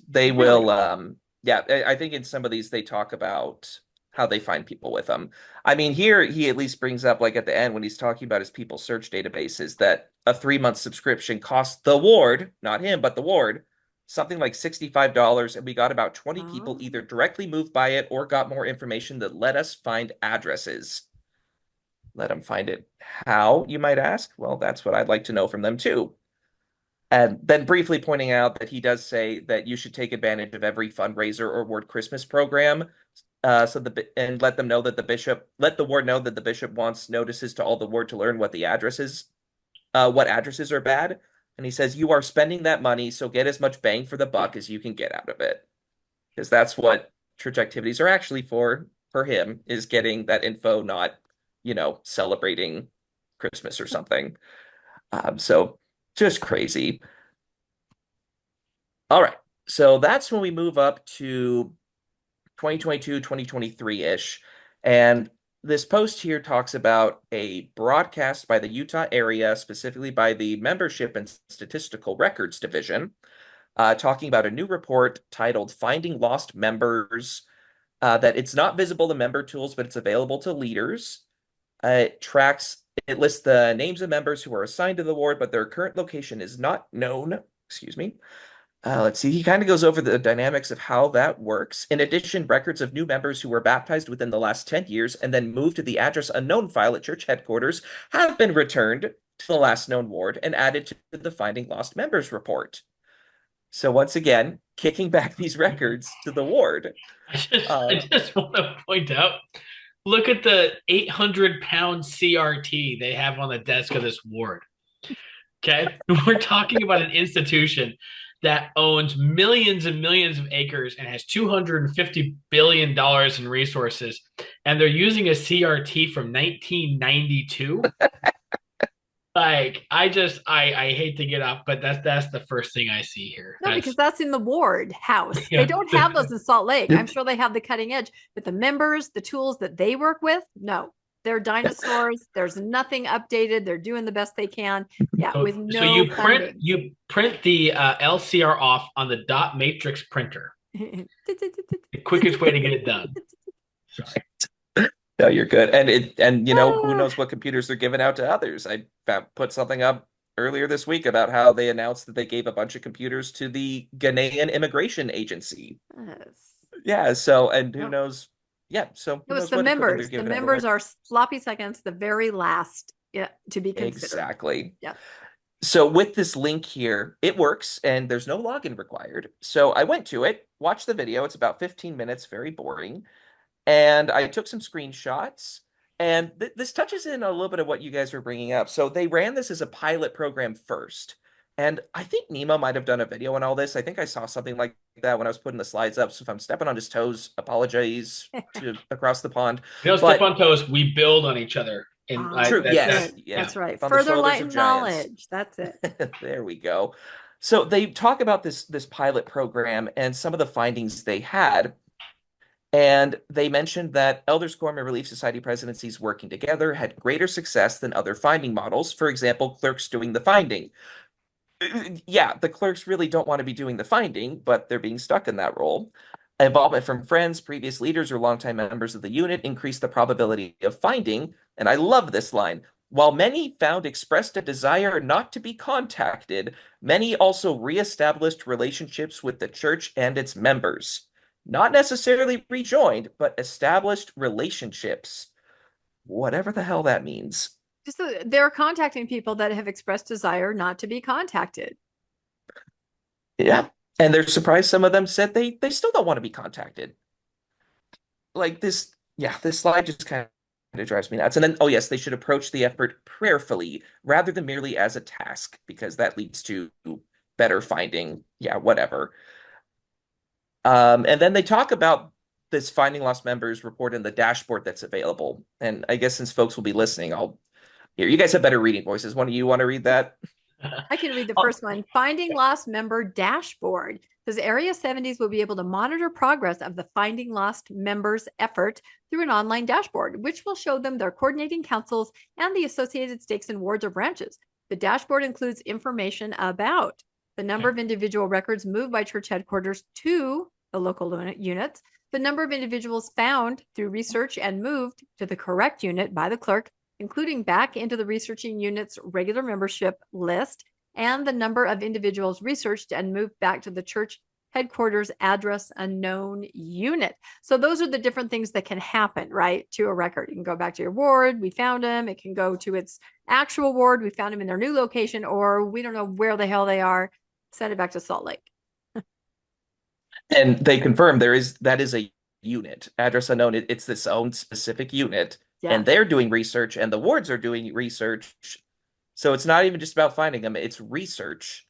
They will. I think in some of these they talk about how they find people with them. I mean, here he at least brings up, like at the end when he's talking about his people search databases, that a 3-month subscription cost the ward, not him, but the ward, something like $65, and we got about 20 people either directly moved by it or got more information that let us find addresses. Let them find it. How, you might ask? Well, that's what I'd like to know from them too. And then briefly pointing out that he does say that you should take advantage of every fundraiser or ward Christmas program, and let the ward know that the bishop wants notices to all the ward to learn what addresses are bad. And he says, you are spending that money, so get as much bang for the buck as you can get out of it. Because that's what church activities are actually for him, is getting that info, not, celebrating Christmas or something. So just crazy. All right. So that's when we move up to 2022, 2023-ish. And this post here talks about a broadcast by the Utah area, specifically by the Membership and Statistical Records Division, talking about a new report titled Finding Lost Members, that it's not visible to member tools, but it's available to leaders. It lists the names of members who are assigned to the ward, but their current location is not known. Excuse me. Let's see. He kind of goes over the dynamics of how that works. In addition, records of new members who were baptized within the last 10 years and then moved to the address unknown file at church headquarters have been returned to the last known ward and added to the Finding Lost Members report. So once again, kicking back these records to the ward. I just want to point out, look at the 800-pound CRT they have on the desk of this ward. Okay? We're talking about an institution that owns millions and millions of acres and has $250 billion in resources, and they're using a CRT from 1992. Like, I hate to get off, but that's the first thing I see here. No, because that's in the ward house. Yeah. They don't have those in Salt Lake. I'm sure they have the cutting edge, but the members, the tools that they work with, no. They're dinosaurs. There's nothing updated. They're doing the best they can. Yeah, with no. So you print the LCR off on the dot matrix printer. The quickest way to get it done. Sorry. No, you're good. And who knows what computers they're giving out to others. I put something up earlier this week about how they announced that they gave a bunch of computers to the Ghanaian Immigration Agency. Yes. Yeah. So, and who knows. Yeah, so it was the members. The members are sloppy seconds, the very last to be considered. Exactly. Yeah. So with this link here, it works and there's no login required. So I went to it, watched the video. It's about 15 minutes, very boring. And I took some screenshots. And this touches in a little bit of what you guys were bringing up. So they ran this as a pilot program first. And I think Nemo might have done a video on all this. I think I saw something like that when I was putting the slides up. So if I'm stepping on his toes, apologize to across the pond. Step on toes. We build on each other. True. Yes. That's right. Further light and knowledge. That's it. There we go. So they talk about this pilot program and some of the findings they had. And they mentioned that Elders Quorum and Relief Society presidencies working together had greater success than other finding models. For example, clerks doing the finding. Yeah, the clerks really don't want to be doing the finding, but they're being stuck in that role. Involvement from friends, previous leaders, or longtime members of the unit increased the probability of finding, and I love this line, While many found expressed a desire not to be contacted, many also reestablished relationships with the church and its members. Not necessarily rejoined, but established relationships. Whatever the hell that means. Just they're contacting people that have expressed desire not to be contacted. Yeah. And they're surprised some of them said they still don't want to be contacted. Like this, yeah, this slide just kind of drives me nuts. And then, oh yes, they should approach the effort prayerfully rather than merely as a task, because that leads to better finding, yeah, whatever. And then they talk about this finding lost members report in the dashboard that's available. And I guess since folks will be listening, here, you guys have better reading voices. One of you want to read that? I can read the first one. Finding Lost Member Dashboard. Says Area 70s will be able to monitor progress of the Finding Lost Members effort through an online dashboard, which will show them their coordinating councils and the associated stakes and wards or branches. The dashboard includes information about the number of individual records moved by church headquarters to the local units, the number of individuals found through research and moved to the correct unit by the clerk, including back into the researching unit's regular membership list, and the number of individuals researched and moved back to the church headquarters address unknown unit. So those are the different things that can happen, right, to a record. You can go back to your ward, we found them. It can go to its actual ward, we found them in their new location, or we don't know where the hell they are, send it back to Salt Lake. And they confirm that is a unit. Address unknown, it's this own specific unit. Yeah. And they're doing research and the wards are doing research. So it's not even just about finding them, it's research.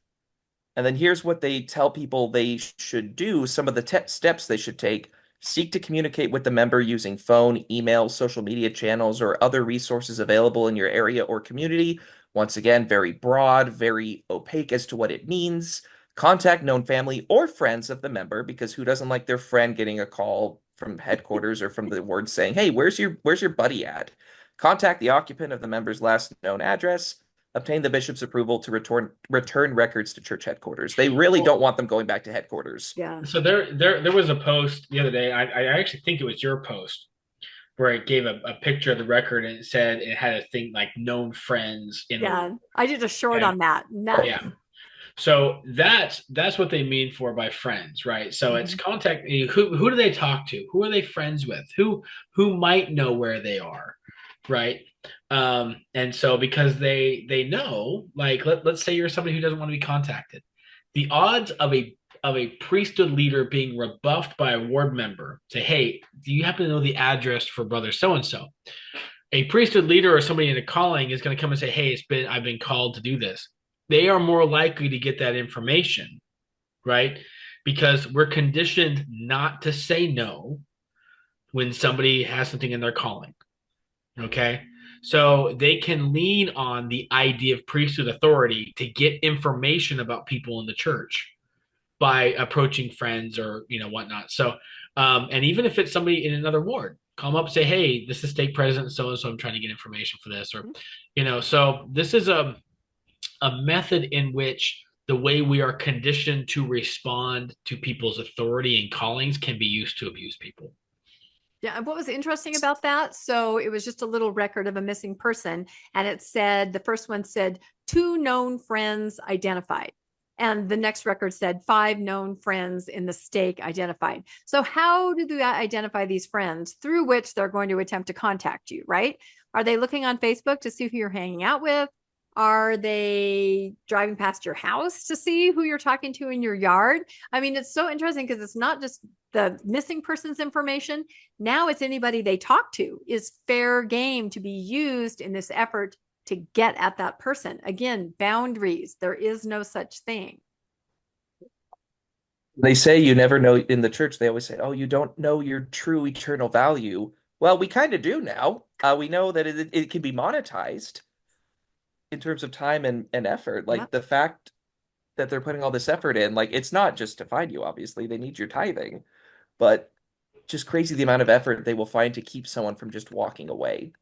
And then here's what they tell people they should do, some of the steps they should take. Seek to communicate with the member using phone, email, social media channels, or other resources available in your area or community. Once again, very broad, very opaque as to what it means. Contact known family or friends of the member, because who doesn't like their friend getting a call from headquarters or from the ward saying, hey, where's your buddy at? Contact the occupant of the member's last known address. Obtain the bishop's approval to return records to church headquarters. They really don't want them going back to headquarters. Yeah. So there was a post the other day. I actually think it was your post where it gave a picture of the record and it said it had a thing like known friends. I did a short on that. Nice. Yeah. So that's what they mean for by friends, right? So it's contact. Who do they talk to? Who are they friends with? Who might know where they are, right? And so because they know, like let's say you're somebody who doesn't want to be contacted, the odds of a priesthood leader being rebuffed by a ward member, say, hey, do you happen to know the address for brother so and so? A priesthood leader or somebody in a calling is going to come and say, hey, I've been called to do this. They are more likely to get that information, right? Because we're conditioned not to say no when somebody has something in their calling, okay? So they can lean on the idea of priesthood authority to get information about people in the church by approaching friends or, whatnot. So, and even if it's somebody in another ward, call them up and say, hey, this is stake president so-and-so, I'm trying to get information for this, or, so this is a method in which the way we are conditioned to respond to people's authority and callings can be used to abuse people. Yeah. And what was interesting about that? So it was just a little record of a missing person. And it said, the first one said 2 known friends identified. And the next record said 5 known friends in the stake identified. So how do they identify these friends through which they're going to attempt to contact you, right? Are they looking on Facebook to see who you're hanging out with? Are they driving past your house to see who you're talking to in your yard? I mean, it's so interesting because it's not just the missing person's information. Now it's anybody they talk to is fair game to be used in this effort to get at that person. Again, boundaries. There is no such thing. They say you never know in the church. They always say, oh, you don't know your true eternal value. Well, we kind of do now. We know that it can be monetized in terms of time and effort. Like the fact that they're putting all this effort in, like it's not just to find you, obviously. They need your tithing. But just crazy the amount of effort they will find to keep someone from just walking away.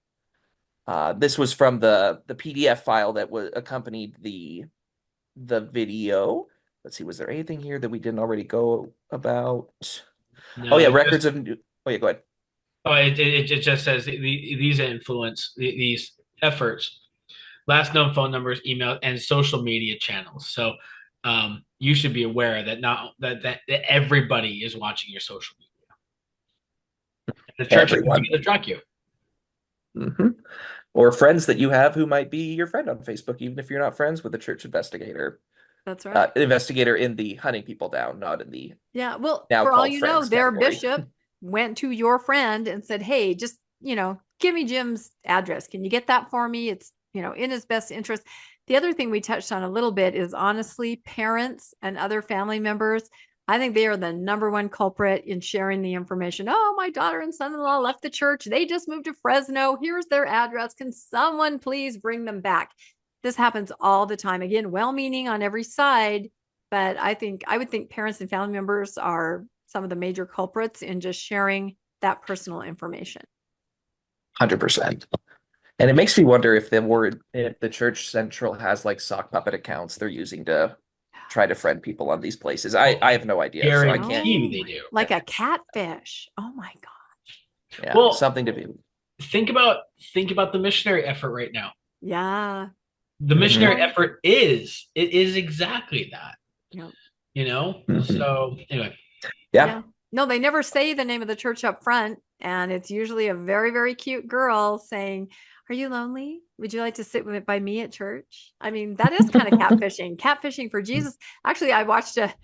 This was from the PDF file that was accompanied the video. Let's see, was there anything here that we didn't already go about? No, records of new. Oh yeah, go ahead. Oh, it just says these influence these efforts last known phone numbers, email, and social media channels. So you should be aware that that everybody is watching your social media. The church is going to track you. Mm-hmm. Or friends that you have who might be your friend on Facebook, even if you're not friends with a church investigator. That's right. Investigator in the hunting people down, not in the well, for all you know, their bishop went to your friend and said, hey, just, give me Jim's address. Can you get that for me? It's, in his best interest. The other thing we touched on a little bit is honestly, parents and other family members. I think they are the number one culprit in sharing the information. Oh, my daughter and son-in-law left the church. They just moved to Fresno. Here's their address. Can someone please bring them back? This happens all the time. Again, well-meaning on every side, but I would think parents and family members are some of the major culprits in just sharing that personal information. 100%. And it makes me wonder if the Church Central has like sock puppet accounts they're using to try to friend people on these places. I have no idea. Guarantee they do. Like a catfish. Oh my gosh. Yeah, well, something to be. Think about the missionary effort right now. Yeah. The missionary effort is exactly that. Yep. So anyway. Yeah. No, they never say the name of the church up front, and it's usually a very, very cute girl saying, are you lonely? Would you like to sit by me at church? I mean, that is kind of catfishing for Jesus. Actually, I watched a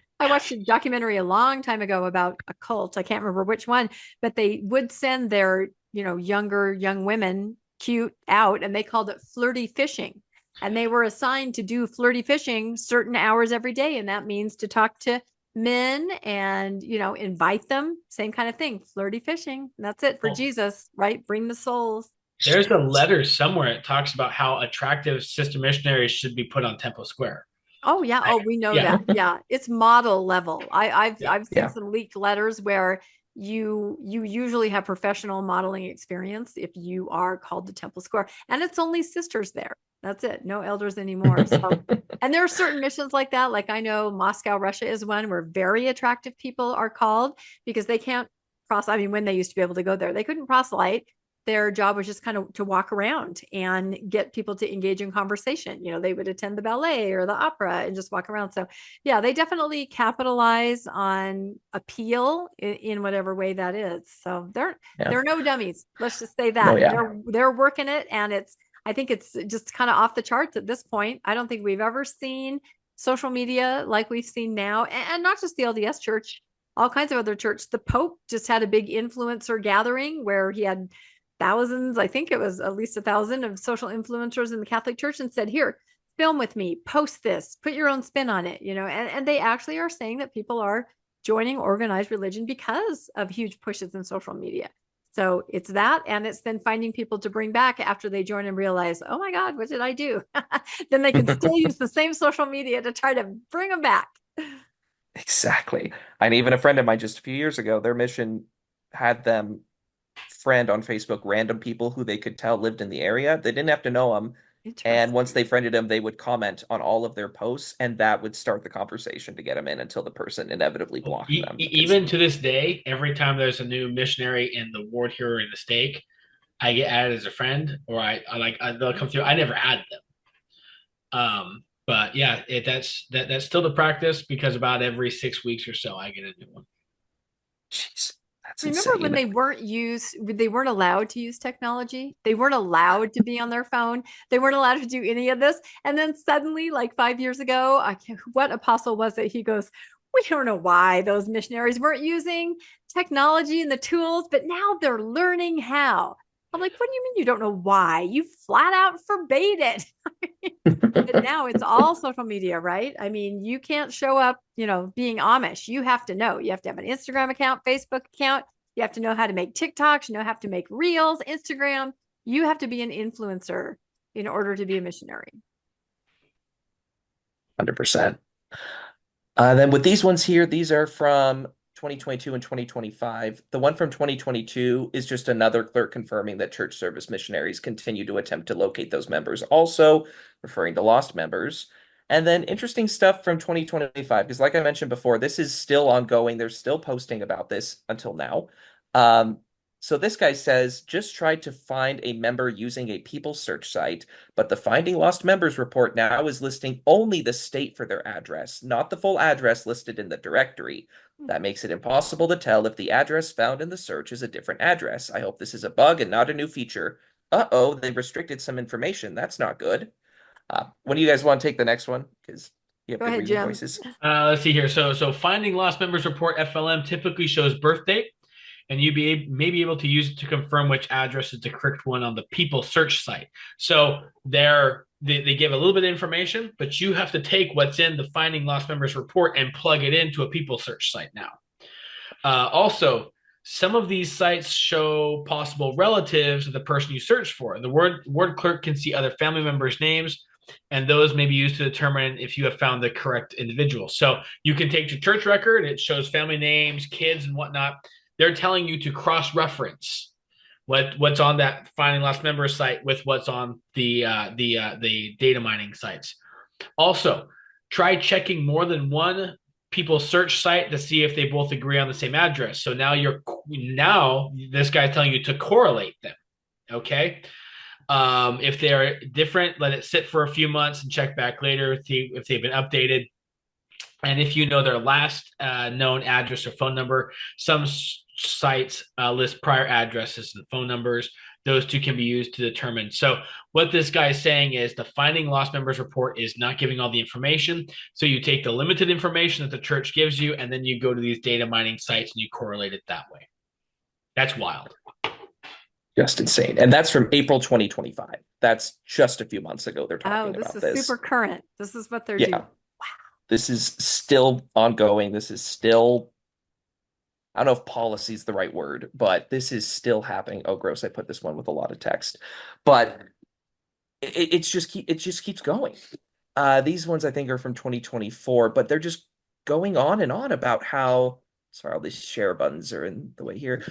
documentary a long time ago about a cult. I can't remember which one, but they would send their, young women cute out, and they called it flirty fishing. And they were assigned to do flirty fishing certain hours every day. And that means to talk to men and, invite them, same kind of thing, flirty fishing. And that's it for Jesus, right? Bring the souls. There's a letter somewhere that talks about how attractive sister missionaries should be put on Temple Square. Oh yeah. Oh, we know that. Yeah. It's model level. I've seen some leaked letters where you usually have professional modeling experience if you are called to Temple Square, and it's only sisters there. That's it. No elders anymore. So, and there are certain missions like that. Like I know Moscow, Russia is one where very attractive people are called because they can't when they used to be able to go there, they couldn't proselyte. Their job was just kind of to walk around and get people to engage in conversation. They would attend the ballet or the opera and just walk around. So yeah, they definitely capitalize on appeal in whatever way that is. So they're no dummies. Let's just say that. They're working it, and I think it's just kind of off the charts at this point. I don't think we've ever seen social media like we've seen now, and not just the LDS church, all kinds of other churches. The Pope just had a big influencer gathering where he had thousands, I think it was at least 1,000 of social influencers in the Catholic Church, and said, here, film with me, post this, put your own spin on it, and they actually are saying that people are joining organized religion because of huge pushes in social media. So it's that, and it's then finding people to bring back after they join and realize, oh my God, what did I do? Then they can still use the same social media to try to bring them back. Exactly. And even a friend of mine just a few years ago, their mission had them friend on Facebook random people who they could tell lived in the area. They didn't have to know them. And once they friended them, they would comment on all of their posts, and that would start the conversation to get them in until the person inevitably blocked them. Even to this day, every time there's a new missionary in the ward here or in the stake, I get added as a friend, or they'll come through. I never add them. But yeah, that's still the practice, because about every 6 weeks or so, I get a new one. Jeez. Remember when they weren't allowed to use technology? They weren't allowed to be on their phone. They weren't allowed to do any of this. And then suddenly, like 5 years ago, what apostle was it? He goes, we don't know why those missionaries weren't using technology and the tools, but now they're learning how. I'm like, what do you mean you don't know why? You flat out forbade it. But now it's all social media, right? I mean, you can't show up, being Amish. You have to know. You have to have an Instagram account, Facebook account. You have to know how to make TikToks. Have to make Reels, Instagram. You have to be an influencer in order to be a missionary. 100%. Then with these ones here, these are from 2022 and 2025. The one from 2022 is just another clerk confirming that church service missionaries continue to attempt to locate those members, also referring to lost members. And then interesting stuff from 2025, because like I mentioned before, this is still ongoing. They're still posting about this until now. So this guy says, just tried to find a member using a people search site, but the Finding Lost Members report now is listing only the state for their address, not the full address listed in the directory. That makes it impossible to tell if the address found in the search is a different address. I hope this is a bug and not a new feature. Uh-oh, they restricted some information. That's not good. When do you guys want to take the next one? Because you have Go good ahead, reading Jim. voices. Let's see here. So Finding Lost Members report FLM typically shows birth date, and you may be able to use it to confirm which address is the correct one on the people search site. So they give a little bit of information, but you have to take what's in the Finding Lost Members report and plug it into a people search site now. Also, some of these sites show possible relatives of the person you search for. The ward clerk can see other family members' names, and those may be used to determine if you have found the correct individual. So you can take your church record, it shows family names, kids, and whatnot. They're telling you to cross-reference what's on that Finding Lost Members site with what's on the data mining sites. Also, try checking more than one people search site to see if they both agree on the same address. So now this guy's telling you to correlate them. Okay. If they're different, let it sit for a few months and check back later, see if they've been updated. And if you know their last known address or phone number, some sites list prior addresses and phone numbers. Those two can be used to determine. So what this guy is saying is the Finding Lost Members report is not giving all the information. So you take the limited information that the church gives you, and then you go to these data mining sites and you correlate it that way. That's wild. Just insane. And that's from April 2025. That's just a few months ago they're talking about this. This is super current. This is what they're doing. Wow. This is still ongoing. This is still, I don't know if policy is the right word, but this is still happening. Oh, gross. I put this one with a lot of text. But it just keeps going. These ones I think are from 2024, but they're just going on and on about how, sorry, all these share buttons are in the way here.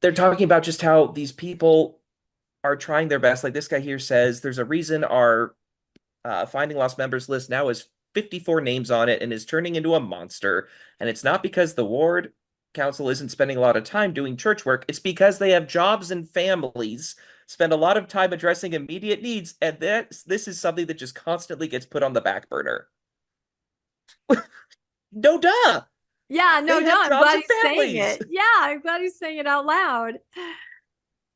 They're talking about just how these people are trying their best. Like this guy here says, there's a reason our Finding Lost Members list now is 54 names on it and is turning into a monster. And it's not because the ward council isn't spending a lot of time doing church work. It's because they have jobs and families, spend a lot of time addressing immediate needs. And this is something that just constantly gets put on the back burner. No, duh. Yeah, no, I'm glad he's saying it. Yeah, I'm glad he's saying it out loud.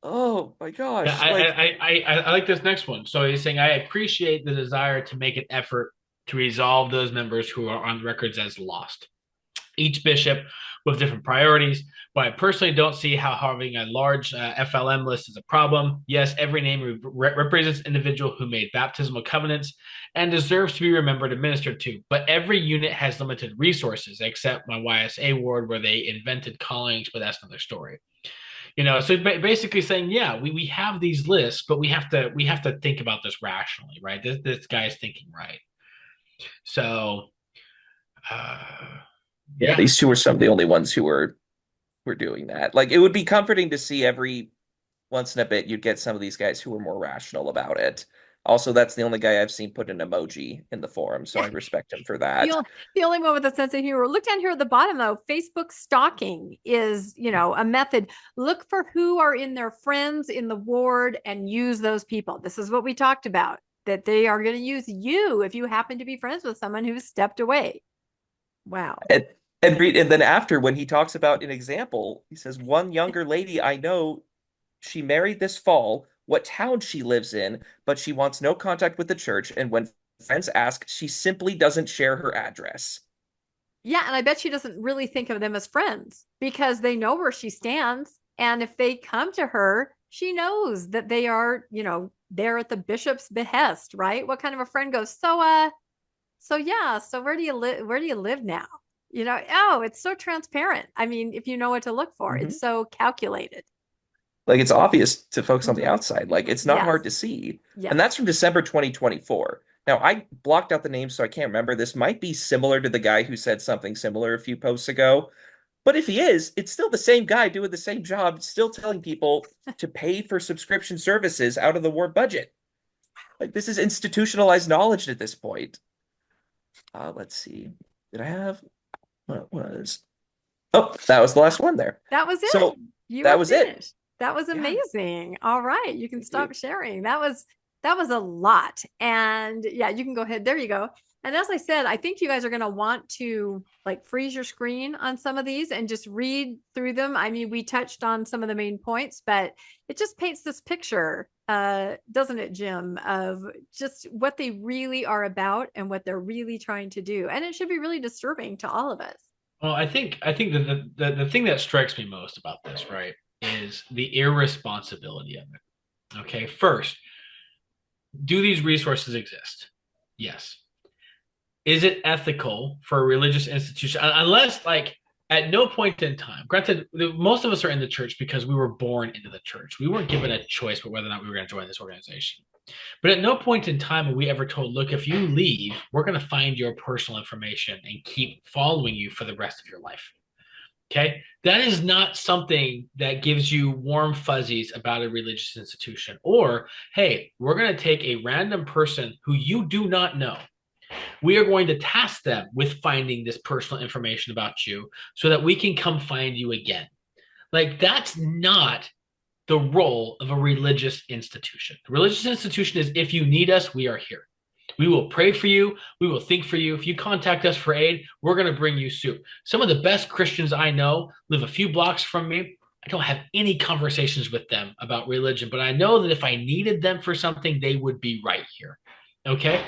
Oh my gosh. I like this next one. So he's saying, I appreciate the desire to make an effort to resolve those members who are on records as lost. Each bishop with different priorities, but I personally don't see how having a large FLM list is a problem. Yes, every name represents an individual who made baptismal covenants and deserves to be remembered and ministered to, but every unit has limited resources, except my YSA ward where they invented callings, but that's another story. So basically saying, yeah, we have these lists, but we have to think about this rationally, right? This guy's thinking right. So, yeah, these two are some of the only ones who were doing that. Like, it would be comforting to see every once in a bit you'd get some of these guys who were more rational about it. Also, that's the only guy I've seen put an emoji in the forum, so I respect him for that. The only one with a sense of humor. Look down here at the bottom, though. Facebook stalking is, a method. Look for who are in their friends in the ward and use those people. This is what we talked about, that they are going to use you if you happen to be friends with someone who's stepped away. Wow. And then after, when he talks about an example, he says, one younger lady I know, she married this fall, what town she lives in, but she wants no contact with the church. And when friends ask, she simply doesn't share her address. Yeah, and I bet she doesn't really think of them as friends because they know where she stands. And if they come to her, she knows that they are, they're at the bishop's behest, right? What kind of a friend goes, so where do you live? Where do you live now? It's so transparent. I mean, if you know what to look for, it's so calculated. Like, it's obvious to folks on the outside. Like, it's not hard to see. Yes. And that's from December 2024. Now, I blocked out the names, so I can't remember. This might be similar to the guy who said something similar a few posts ago. But if he is, it's still the same guy doing the same job, still telling people to pay for subscription services out of the ward budget. Like, this is institutionalized knowledge at this point. Let's see. Did I have... What was... Oh, that was the last one there. That was it. So You that are was finished. it. That was Yeah. amazing. All right. You can Thank stop you. sharing. That was a lot. And yeah, you can go ahead. There you go. And as I said, I think you guys are going to want to like freeze your screen on some of these and just read through them. I mean, we touched on some of the main points, but it just paints this picture, doesn't it, Jim, of just what they really are about and what they're really trying to do. And it should be really disturbing to all of us. Well, I think that the thing that strikes me most about this, right, is the irresponsibility of it. Okay, first, do these resources exist? Yes. Is it ethical for a religious institution? Unless, like, at no point in time, granted, most of us are in the church because we were born into the church. We weren't given a choice but whether or not we were going to join this organization. But at no point in time are we ever told, look, if you leave, we're going to find your personal information and keep following you for the rest of your life. Okay. That is not something that gives you warm fuzzies about a religious institution. Or, hey, we're going to take a random person who you do not know. We are going to task them with finding this personal information about you so that we can come find you again. Like, that's not the role of a religious institution. A religious institution is, if you need us, we are here. We will pray for you. We will think for you. If you contact us for aid, we're going to bring you soup. Some of the best Christians I know live a few blocks from me. I don't have any conversations with them about religion, but I know that if I needed them for something, they would be right here. Okay?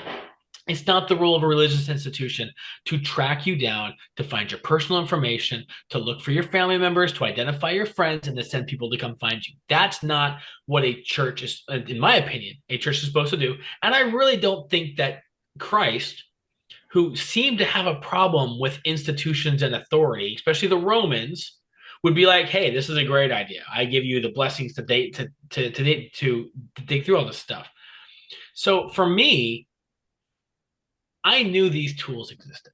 It's not the role of a religious institution to track you down, to find your personal information, to look for your family members, to identify your friends, and to send people to come find you. That's not what a church is, in my opinion, a church is supposed to do. And I really don't think that Christ, who seemed to have a problem with institutions and authority, especially the Romans, would be like, hey, this is a great idea. I give you the blessings to dig through all this stuff. So for me, I knew these tools existed.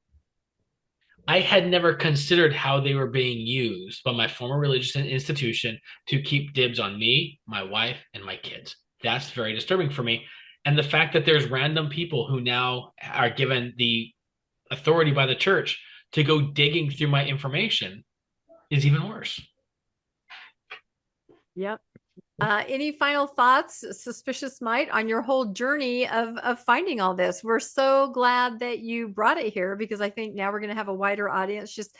I had never considered how they were being used by my former religious institution to keep dibs on me, my wife, and my kids. That's very disturbing for me. And the fact that there's random people who now are given the authority by the church to go digging through my information is even worse. Yep. Any final thoughts, Suspicious Mite, on your whole journey of finding all this? We're so glad that you brought it here because I think now we're going to have a wider audience just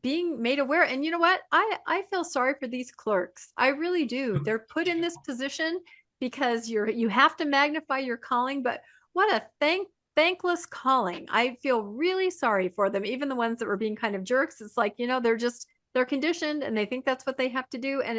being made aware. And you know what? I feel sorry for these clerks. I really do. They're put in this position because you have to magnify your calling, but what a thankless calling. I feel really sorry for them. Even the ones that were being kind of jerks. It's like, they're conditioned and they think that's what they have to do. And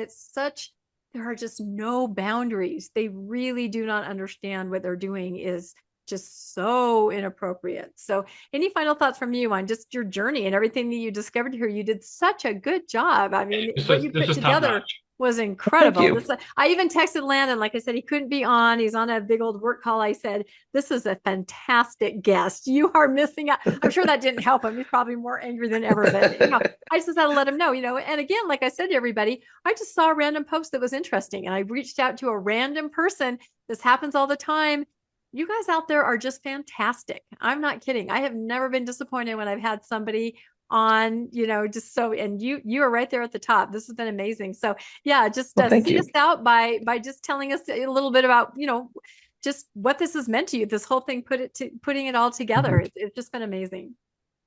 there are just no boundaries. They really do not understand what they're doing is just so inappropriate. So any final thoughts from you on just your journey and everything that you discovered here? You did such a good job. I mean, what you put together was incredible. I even texted Landon, like I said, he couldn't be on. He's on a big old work call. I said, this is a fantastic guest. You are missing out. I'm sure that didn't help him. He's probably more angry than ever, but I just had to let him know, and again, like I said to everybody, I just saw a random post that was interesting and I reached out to a random person. This happens all the time. You guys out there are just fantastic. I'm not kidding. I have never been disappointed when I've had somebody on, just so, and you are right there at the top. This has been amazing. So yeah, just see us out by just telling us a little bit about, just what this has meant to you, this whole thing, putting it all together. Mm-hmm. It's just been amazing.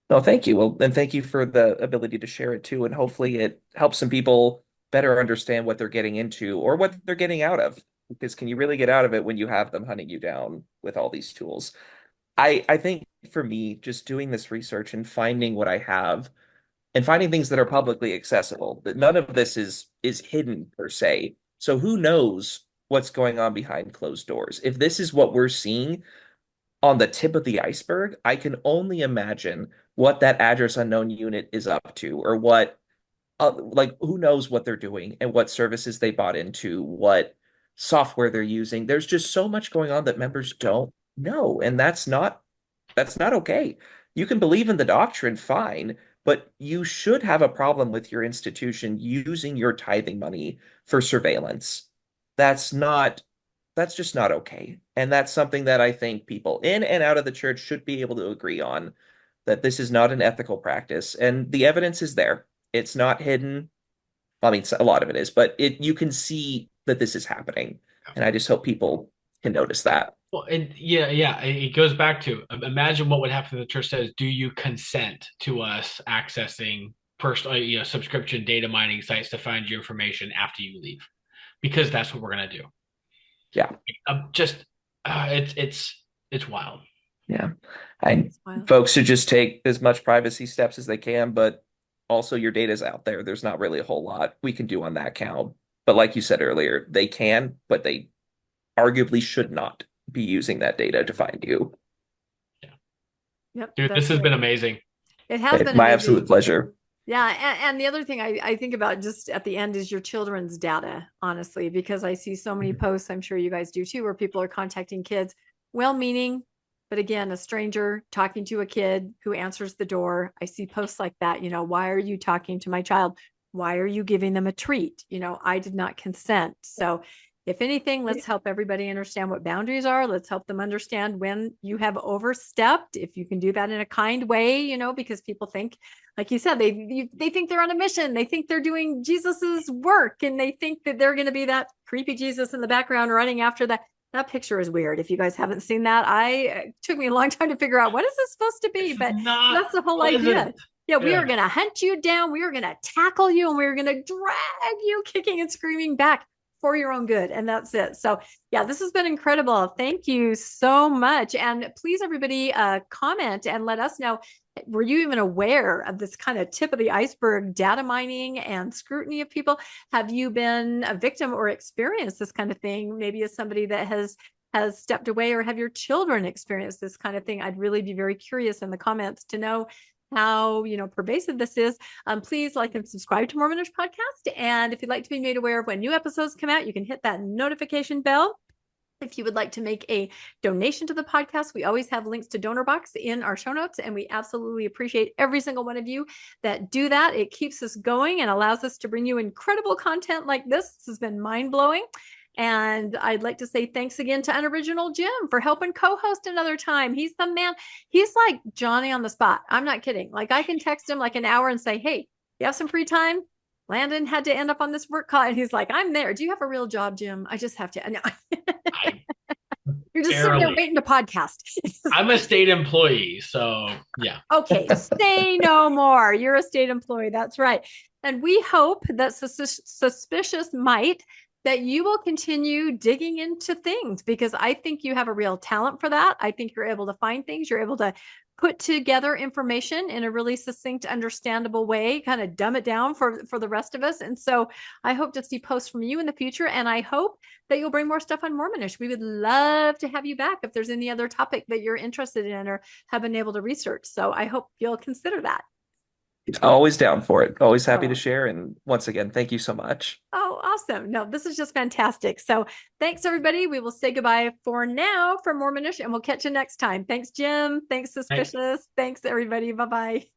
No, thank you. Well, and thank you for the ability to share it too. And hopefully it helps some people better understand what they're getting into or what they're getting out of. Because can you really get out of it when you have them hunting you down with all these tools? I think for me, just doing this research and finding what I have and finding things that are publicly accessible, that none of this is hidden per se. So who knows what's going on behind closed doors? If this is what we're seeing on the tip of the iceberg, I can only imagine what that address unknown unit is up to, or what, who knows what they're doing and what services they bought into, what software they're using. There's just so much going on that members don't know, and that's not okay. You can believe in the doctrine, fine, but you should have a problem with your institution using your tithing money for surveillance. That's just not okay. And that's something that I think people in and out of the church should be able to agree on, that this is not an ethical practice. And the evidence is there. It's not hidden. I mean, a lot of it is, but you can see that this is happening. And I just hope people can notice that. Well, and yeah, it goes back to imagine what would happen if the church says, "Do you consent to us accessing personal, subscription data mining sites to find your information after you leave?" Because that's what we're gonna do. Yeah, it's wild. Yeah, folks should just take as much privacy steps as they can, but also your data's out there. There's not really a whole lot we can do on that count. But like you said earlier, they can, but they arguably should not be using that data to find you. Yeah. Yep. Dude, this has been amazing. It has been my absolute pleasure. Yeah. And the other thing I think about just at the end is your children's data, honestly, because I see so many posts, I'm sure you guys do too, where people are contacting kids, well-meaning, but again, a stranger talking to a kid who answers the door. I see posts like that, why are you talking to my child? Why are you giving them a treat? I did not consent. So if anything, let's help everybody understand what boundaries are. Let's help them understand when you have overstepped, if you can do that in a kind way, because people think, like you said, they think they're on a mission. They think they're doing Jesus's work, and they think that they're going to be that creepy Jesus in the background running after that. That picture is weird. If you guys haven't seen that, it took me a long time to figure out what is this supposed to be, but that's the whole idea. Yeah, we are going to hunt you down. We are going to tackle you, and we are going to drag you kicking and screaming back for your own good. And that's it. So yeah, this has been incredible. Thank you so much. And please, everybody, comment and let us know, were you even aware of this kind of tip of the iceberg data mining and scrutiny of people? Have you been a victim or experienced this kind of thing? Maybe as somebody that has stepped away, or have your children experienced this kind of thing? I'd really be very curious in the comments to know how pervasive this is. Please like and subscribe to Mormonish Podcast. And if you'd like to be made aware of when new episodes come out, you can hit that notification bell. If you would like to make a donation to the podcast, we always have links to donor box in our show notes, and we absolutely appreciate every single one of you that do that. It keeps us going and allows us to bring you incredible content like this. This has been mind-blowing. And I'd like to say thanks again to Unoriginal Jim for helping co-host another time. He's the man. He's like Johnny on the spot. I'm not kidding. Like, I can text him like an hour and say, hey, you have some free time? Landon had to end up on this work call. And he's like, I'm there. Do you have a real job, Jim? I just have to. No. You're just sitting there waiting to podcast. I'm a state employee. So yeah. Okay. Say no more. You're a state employee. That's right. And we hope that Suspicious Might, that you will continue digging into things, because I think you have a real talent for that. I think you're able to find things. You're able to put together information in a really succinct, understandable way, kind of dumb it down for the rest of us. And so I hope to see posts from you in the future. And I hope that you'll bring more stuff on Mormonish. We would love to have you back if there's any other topic that you're interested in or have been able to research. So I hope you'll consider that. Always down for it. Always happy to share. And once again, thank you so much. Oh, awesome. No, this is just fantastic. So thanks, everybody. We will say goodbye for now from Mormonish, and we'll catch you next time. Thanks, Jim. Thanks, Suspicious. Thanks everybody. Bye-bye.